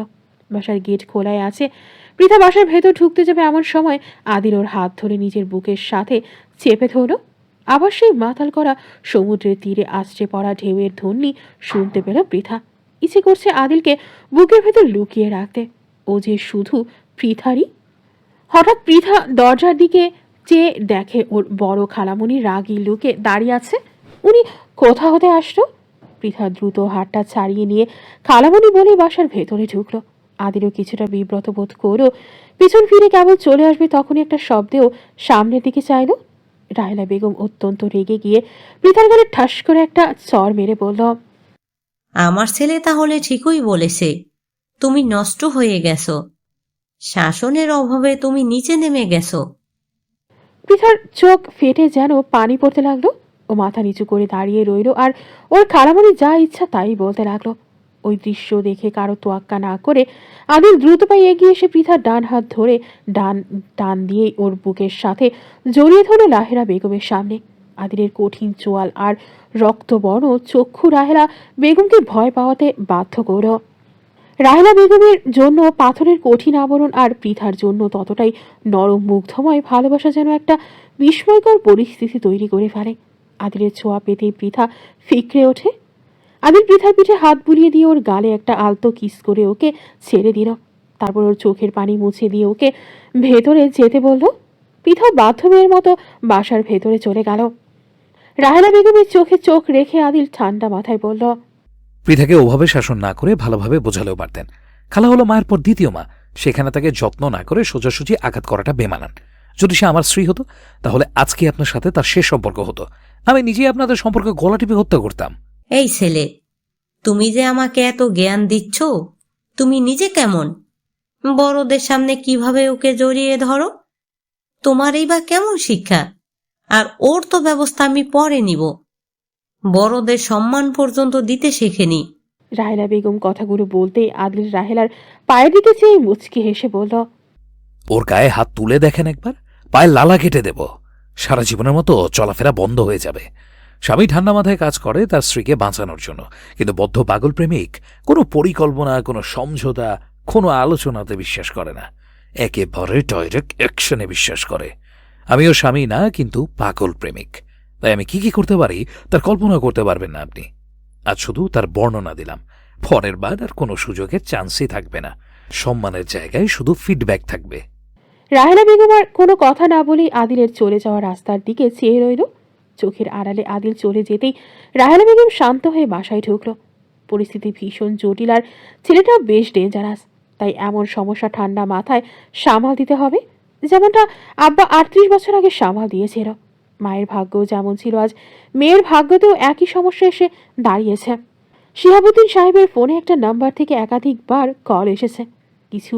বাসার গেট খোলাই আছে। পৃথা বাসার ভেতর ঢুকতে যাবে এমন সময় আদিল ওর হাত ধরে নিজের বুকের সাথে চেপে ধরল। আবার সেই মাতাল করা সমুদ্রের তীরে আছড়ে পড়া ঢেউয়ের ধ্বনি শুনতে পেল পৃথা। ইচ্ছে করছে আদিলকে বুকের ভেতর লুকিয়ে রাখতে, ও যে শুধু পৃথারই। হঠাৎ পৃথা দরজার দিকে চেয়ে দেখে ওর বড় খালামণি রাগী লুকে দাঁড়িয়ে আছে। উনি কোথা হতে আসলো? পৃথা দ্রুত হাতটা ছাড়িয়ে নিয়ে খালামণি বলে বাসার ভেতরে ঢুকলো। আদিলও কিছুটা বিব্রত বোধ করো পিছন ফিরে কেবল চলে আসবে তখনই একটা শব্দেও সামনের দিকে চাইল। রাহেলা বেগম অত্যন্ত রেগে গিয়ে পৃথার গালে ঠাস করে একটা চর মেরে বলল। আমার ছেলে তাহলে ঠিকই বলেছে, তুমি নষ্ট হয়ে গেছো। শাসনের অভাবে তুমি নিচে নেমে গেছো। পৃথার চোখ ফেটে যেন পানি পড়তে লাগলো। ও মাথা নিচু করে দাঁড়িয়ে রইল আর ওর খালামণি যা ইচ্ছা তাই বলতে লাগলো। ওই দৃশ্য দেখে কারো তোয়াক্কা না করে আদিল দ্রুত পায়ে এগিয়ে এসে পৃথার ডান হাত ধরে ডান দিয়ে ওর বুকের সাথে জড়িয়ে ধরল রাহেলা বেগমের সামনে। আদিলের কঠিন চোয়াল আর রক্তবর্ণ চক্ষু রাহেলা বেগমকে ভয় পাওয়াতে বাধ্য করল। রাহেলা বেগমের জন্য পাথরের কঠিন আবরণ আর পৃথার জন্য ততটাই নরম মুগ্ধময় ভালোবাসা যেন একটা বিস্ময়কর পরিস্থিতি তৈরি করে ফেলে। আদিলের ছোঁয়া পেতেই পৃথা ফিকরে ওঠে। আদিল পৃথার পিঠে হাত বুলিয়ে দিয়ে ওর গালে একটা আলতো কিস করে ওকে ছেড়ে দিল। তারপর ওর চোখের পানি মুছে দিয়ে ওকে ভেতরে যেতে বলল। পৃথা বাধ্য মেয়ের মতো বাসার ভেতরে চলে গেল। রাহেলা বেগমের চোখে চোখ রেখে আদিল ঠান্ডা মাথায় বলল। পৃথাকে ওভাবে শাসন না করে ভালোভাবে বোঝালেও পারতেন। খালা হলো মায়ের পর দ্বিতীয় মা, সেখানে তাকে যত্ন না করে সোজাসুজি আঘাত করাটা বেমানান। যদি সে আমার স্ত্রী হতো তাহলে আজকে আপনার সাথে তার শেষ সম্পর্ক হতো। আমি নিজেই আপনাদের সম্পর্কে গলা টিপে হত্যা করতাম। এই ছেলে, তুমি যে আমাকে এত জ্ঞান দিচ্ছ, তুমি নিজে কেমন? বড়দের সামনে কিভাবে ওকে জড়িয়ে ধরো? তোমারই বা কেমন শিক্ষা? আর ওর তো ব্যবস্থা আমি পরে নিব। বড়দের সম্মান পর্যন্ত দিতে শেখেনি। রাহেলা বেগম কথাগুলো বলতেই আদিল রাহেলার পায়ের দিকে চেয়ে মুচকি হেসে বলল। ওর গায়ে হাত তুলে দেখেন একবার, পায়ে লালা কেটে দেব। সারা জীবনের মতো চলাফেরা বন্ধ হয়ে যাবে। স্বামী ঠান্ডা মাথায় কাজ করে তার স্ত্রীকে বাঁচানোর জন্য, কিন্তু বদ্ধ পাগল প্রেমিক কোনো পরিকল্পনা, কোনো সমঝোতা, কোনো আলোচনাতে বিশ্বাস করে না। একেবারে ডাইরেক্ট অ্যাকশনে বিশ্বাস করে। আমিও স্বামী না, কিন্তু পাগল প্রেমিক। তাই আমি কি কি করতে পারি তার কল্পনা করতে পারবেন না আপনি। আজ শুধু তার বর্ণনা দিলাম, পরের বার আর কোনো সুযোগের চান্সই থাকবে না। সম্মানের জায়গায় শুধু ফিডব্যাক থাকবে। রাহেলা বেগম আর কোনো কথা না বলেই আদিলের চলে যাওয়া রাস্তার দিকে চেয়ে রইল। চোখের আড়ালে আদিল চলে যেতেই রাহেলা বেগম শান্ত হয়ে বাসায় ঢুকল। পরিস্থিতি ভীষণ জটিল আর ছেলেটাও বেশ ডেঞ্জারাস, তাই এমন সমস্যা ঠান্ডা মাথায় সামাল দিতে হবে। যেমনটা আব্বা 38 বছর আগে সামাল দিয়েছিল। মায়ের ভাগ্য যেমন ছিল, আজ মেয়ের ভাগ্যতেও একই সমস্যা এসে দাঁড়িয়েছে। শিহাবুদ্দিন সাহেবের ফোনে একটা নাম্বার থেকে একাধিকবার কল এসেছে। কিছু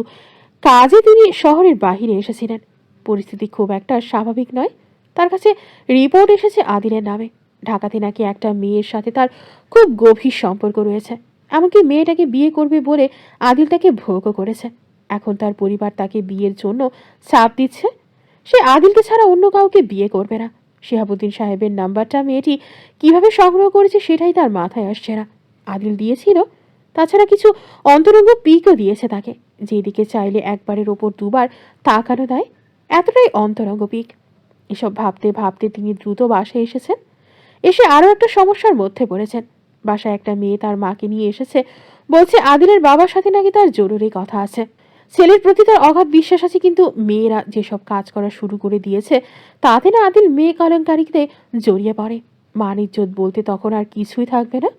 কাজে তিনি শহরের বাহিরে এসেছিলেন। পরিস্থিতি খুব একটা স্বাভাবিক নয়। তার কাছে রিপোর্ট এসেছে আদিলের নামে। ঢাকাতে নাকি একটা মেয়ের সাথে তার খুব গভীর সম্পর্ক রয়েছে। এমনকি মেয়েটাকে বিয়ে করবে বলে আদিল তাকে ভোগও করেছে। এখন তার পরিবার তাকে বিয়ের জন্য চাপ দিচ্ছে। সে আদিলকে ছাড়া অন্য কাউকে বিয়ে করবে না। শিহাবুদ্দিন সাহেবের নাম্বারটা মেয়েটি কিভাবে সংগ্রহ করেছে সেটাই তার মাথায় আসছে না। আদিল দিয়েছিল, তাছাড়া কিছু অন্তরঙ্গ পিকও দিয়েছে তাকে, যেদিকে চাইলে একবারের ওপর দুবার তাকানো দেয়, এতটাই অন্তরঙ্গ পিক। এসব ভাবতে ভাবতে তিনি দ্রুত বাসায় এসেছেন। এসে আরও একটা সমস্যার মধ্যে পড়েছেন। বাসায় একটা মেয়ে তার মাকে নিয়ে এসেছে, বলছে আদিলের বাবার সাথে নাকি তার জরুরি কথা আছে। ছেলের প্রতি তার অগাধ বিশ্বাস আছে, কিন্তু মেয়েরা যেসব কাজ করা শুরু করে দিয়েছে তাতে না আদিল মেয়ে কেলেঙ্কারিতে জড়িয়ে পড়ে। মান ইজ্জত বলতে তখন আর কিছুই থাকবে না।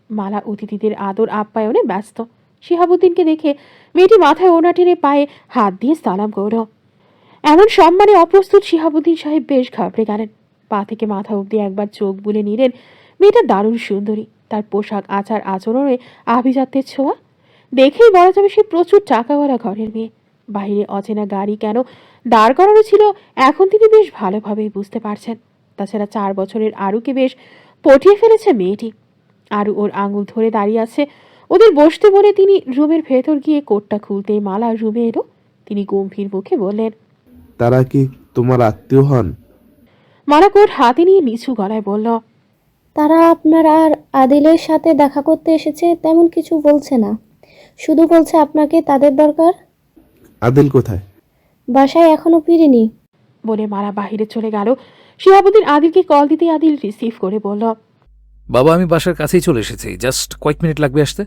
মালা অতিথিদের আদর আপ্যায়নে ব্যস্ত। শিহাবুদ্দিনকে দেখে মেয়েটি মাথায় ওড়না টেনে পায়ে হাত দিয়ে সালাম করল। এমন সম্মানে অপ্রস্তুত শিহাবুদ্দিন সাহেব বেশ ঘাবড়ে গেলেন। পা থেকে মাথা অবধি একবার চোখ বুলে নিলেন। মেয়েটা দারুণ সুন্দরী, তার পোশাক আচার আচরণে আভিজাত্যের ছোঁয়া। দেখেই বলা যাবে সে প্রচুর টাকাওয়ালা ঘরের মেয়ে। বাইরে অচেনা গাড়ি কেন দাঁড় করানো ছিল এখন তিনি বেশ ভালোভাবেই বুঝতে পারছেন। তাছাড়া 4 বছরের আরুকে বেশ পটিয়ে ফেলেছে মেয়েটি। আরু ওর আঙুল ধরে দাঁড়িয়ে আছে। ওদের বসতে বলে তিনি রুমের ভেতর গিয়ে কোটটা খুলতেই মালা রুমে এলো। তিনি গম্ভীর মুখে বললেন, তারা কি তোমার আত্মীয় হন? মালা কোট হাতে নিয়ে নিচু গলায় বলল, তারা আপনার আর আদিলের সাথে দেখা করতে এসেছে তেমন কিছু বলছে না, শুধু বলছে আপনাকে তাদের দরকার। আদিল কোথায়? বাসায় এখনো ফিরেনি বলে মালা বাহিরে চলে গেল। শিহাবুদ্দিন আদিলকে কল দিতে আদিল রিসিভ করে বলল, বাবা আমি বাসার কাছেই চলে এসেছি, জাস্ট কয়েক মিনিট লাগবে আসতে।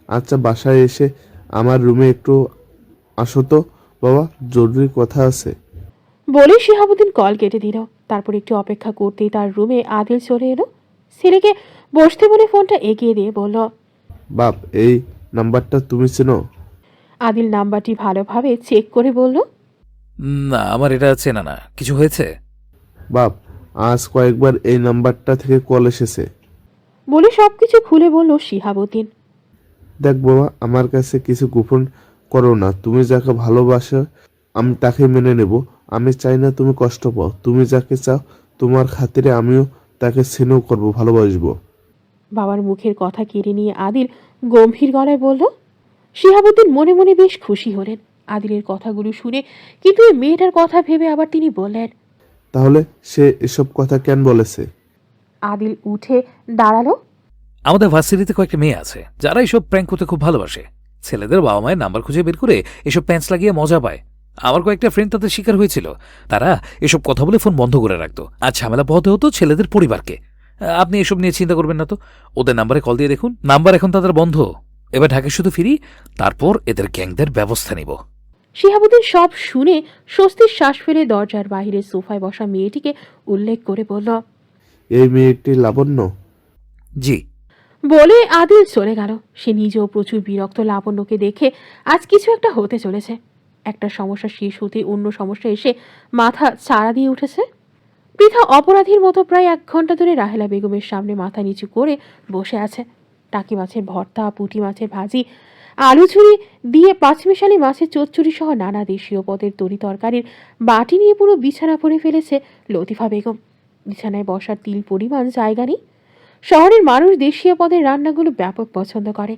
আচ্ছা, বাসায় এসে আমার রুমে একটু আসো তো বাবা, জরুরি কথা আছে। বলে শিহাবুদ্দিন কল কেটে দিল। তারপর একটু অপেক্ষা করতেই তার রুমে আদিল চলে এলো। ছেলেকে বসতে বলে ফোনটা এগিয়ে দিয়ে বলল, বাপ, এই নাম্বারটা তুমি চেনো? আদিল নাম্বারটি ভালোভাবে চেক করে বলল, না আমার এটা চেনা না, কিছু হয়েছে? বাপ, আজ কয়েকবার এই নাম্বারটা থেকে কল এসেছে। বলে সবকিছু খুলে বলল শিহাবুদ্দিন। দেখ বাবা, আমার কাছে কিছু গোপন করো না। তুমি যাকে ভালোবাসো আমি তাকে মেনে নেব। আমি চাই না তুমি কষ্ট পাও। তুমি যাকে চাও তোমার খাতিরে আমিও তাকে স্নেহ করবো, ভালোবাসবো। বাবার মুখের কথা কেড়ে নিয়ে আদিল গম্ভীর গলায় বলল। শিহাবুদ্দিন মনে মনে বেশ খুশি হলেন আদিলের কথাগুলো শুনে, কিন্তু এই মেয়েটার কথা ভেবে আবার তিনি বললেন, তাহলে সে এসব কথা কেন বলেছে? আদিল উঠে দাঁড়ালো। আমাদের ভার্সিটিতে কয়েকটা মেয়ে আছে যারা এসব প্র্যাঙ্ক করতে খুব ভালোবাসে। ছেলেদের বাবা মায়ের নাম্বার খুঁজে বের করে এসব প্যান্টস লাগিয়ে মজা পায়। আমার কয়েকটা ফ্রেন্ড তাদের শিকার হয়েছিল। তারা এসব কথা বলে ফোন বন্ধ করে রাখতো, আর ঝামেলা পোহাতে হতো ছেলেদের পরিবারকে। আপনি এসব নিয়ে চিন্তা করবেন না তো, ওদের নাম্বারে কল দিয়ে দেখুন, নাম্বার এখন তাদের বন্ধ। এবার ঢাকা শুধু ফিরি, তারপর এদের গ্যাংদের ব্যবস্থা নিব। শিহাবুদ্দিন সব শুনে স্বস্তির শ্বাস ফেলে দরজার বাইরে সোফায় বসা মেয়েটিকে উল্লেখ করে বলল, এই মেয়েটি লাবণ্য? জি। বলে আদিল চলে গেল। সে নিজেও প্রচুর বিরক্ত লাবণ্যকে দেখে। আজ কিছু একটা হতে চলেছে। একটা সমস্যা শেষ হতে অন্য সমস্যা এসে মাথা চাড়া দিয়ে উঠেছে। পৃথা অপরাধীর মতো প্রায় 1 ঘন্টা ধরে রাহেলা বেগমের সামনে মাথা নিচু করে বসে আছে। টাকি মাছের ভর্তা, পুঁটি মাছের ভাজি, আলু ঝুরি দিয়ে 5 মিশালি মাছের চচ্চড়ি সহ নানা দেশীয় পদের তরি তরকারির বাটি নিয়ে পুরো বিছানা ভরে ফেলেছে লতিফা বেগম। বিছানায় বসার তিল পরিমাণ জায়গা নেই। শহরের মানুষ দেশীয় পদের রান্নাগুলো ব্যাপক পছন্দ করে।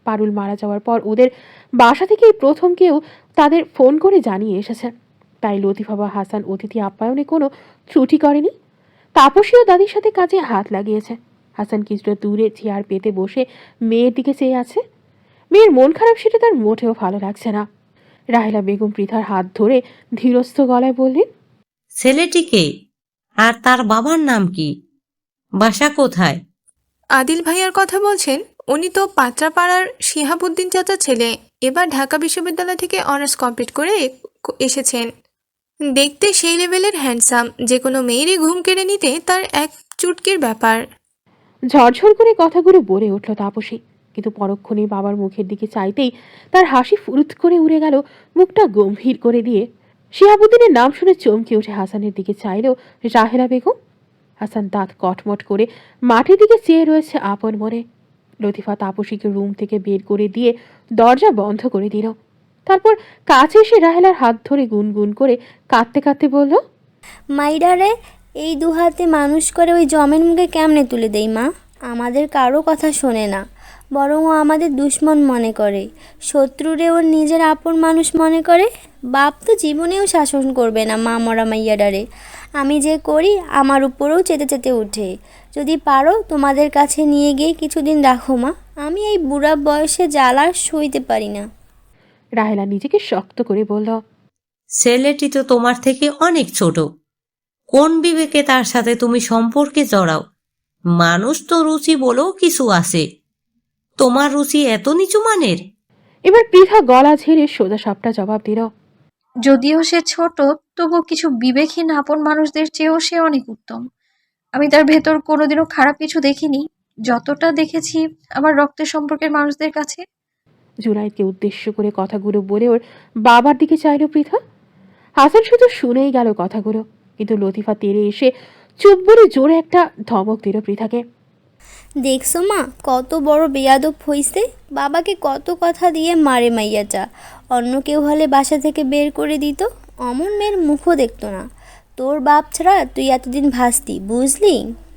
পারুল মারা যাওয়ার পর ওদের বাসা থেকেই প্রথম কেউ তাদের ফোন করে জানিয়ে এসেছে। তাই লতিফা বা হাসান অতিথি আপ্যায়নে কোনো ত্রুটি করেনি। তাপসীও দাদির সাথে কাজে হাত লাগিয়েছে। হাসান কিছুটা দূরে চেয়ার পেতে বসে মেয়ের দিকে চেয়ে আছে। মেয়ের মন খারাপ সেটা তার মোটেও ভালো লাগছে না। রাহেলা বেগম পৃথার হাত ধরে ধীরস্থ গলায় বললেন, ছেলেটিকে আর তার বাবার নাম কি? বাসা কোথায়? আদিল ভাইয়ার কথা বলছেন? উনি তো পাত্রাপাড়ার শিহাবুদ্দিন চাচার ছেলে। এবার ঢাকা বিশ্ববিদ্যালয় থেকে অনার্স কমপ্লিট করে এসেছেন। দেখতে সেই লেভেলের হ্যান্ডসাম, যে কোনো মেয়েরই ঘুম কেড়ে নিতে তার এক চুটকির ব্যাপার। ঝরঝর করে কথাগুলো বলে উঠল তাপসী। কিন্তু পরক্ষণে বাবার মুখের দিকে চাইতেই তার হাসি ফুরুত করে উড়ে গেল। মুখটা গম্ভীর করে দিয়ে শিহাবুদ্দিনের নাম শুনে চমকে উঠে হাসানের দিকে চাইল রাহেলা বেগম। হাসান দাঁত কটমট করে মাটির দিকে চেয়ে রয়েছে আপন মনে। লতিফা তাপসীকে রুম থেকে বের করে দিয়ে দরজা বন্ধ করে দিল। তারপর কাছে এসে রাহেলার হাত ধরে গুনগুন করে কাঁদতে কাঁদতে বলল, মাইডারে এই দুহাতে মানুষ করে ওই জমের মুখে কেমনে তুলে দেই মা? আমাদের কারো কথা শোনে না, বরং ও আমাদের দুশ্মন মনে করে, শত্রুরে ওর নিজের আপন মানুষ মনে করে। বাপ তো জীবনেও শাসন করবে না মা মরা মাইয়াডারে। আমি যে করি আমার উপরেও চেতে চেতে উঠে। যদি পারো তোমাদের কাছে নিয়ে গিয়ে কিছুদিন রাখো মা, আমি এই বুড়া বয়সে জ্বালা সইতে পারি না। রাহেলা নিজেকে শক্ত করে বলল, ছেলেটি তো তোমার থেকে অনেক ছোট, কোন বিবেকে তার সাথে তুমি সম্পর্কে জড়াও? মানুষ তো রুচি বলেও কিছু আছে, তোমার রুচি এত নিচু মানের? এবার পৃথা গলা ঝেড়ে সোজা সাপটা জবাব দিল, যদিও সে ছোট, তবু কিছু বিবেকহীন আপন মানুষদের চেয়েও সে অনেক উত্তম। আমি তার ভেতর কোনোদিনও খারাপ কিছু দেখিনি, যতটা দেখেছি আমার রক্তের সম্পর্কের মানুষদের কাছে। জুনাইদকে উদ্দেশ্য করে কথাগুলো বলে ওর বাবার দিকে চাইল পৃথা। হাসান শুধু শুনেই গেল কথাগুলো, কিন্তু লতিফা তেড়ে এসে চুপ বলে জোরে একটা ধমক দিল পৃথাকে। দেখছো মা কত বড় বেয়াদব হইছে, বাবাকে কত কথা দিয়ে মারে মাইয়াটা। অন্য কেউ হলে বাসা থেকে বের করে দিত, অমন মেয়ের মুখও দেখতো না। তোর বাপ ছাড়া তুই এতদিন ভাসতি, বুঝলি?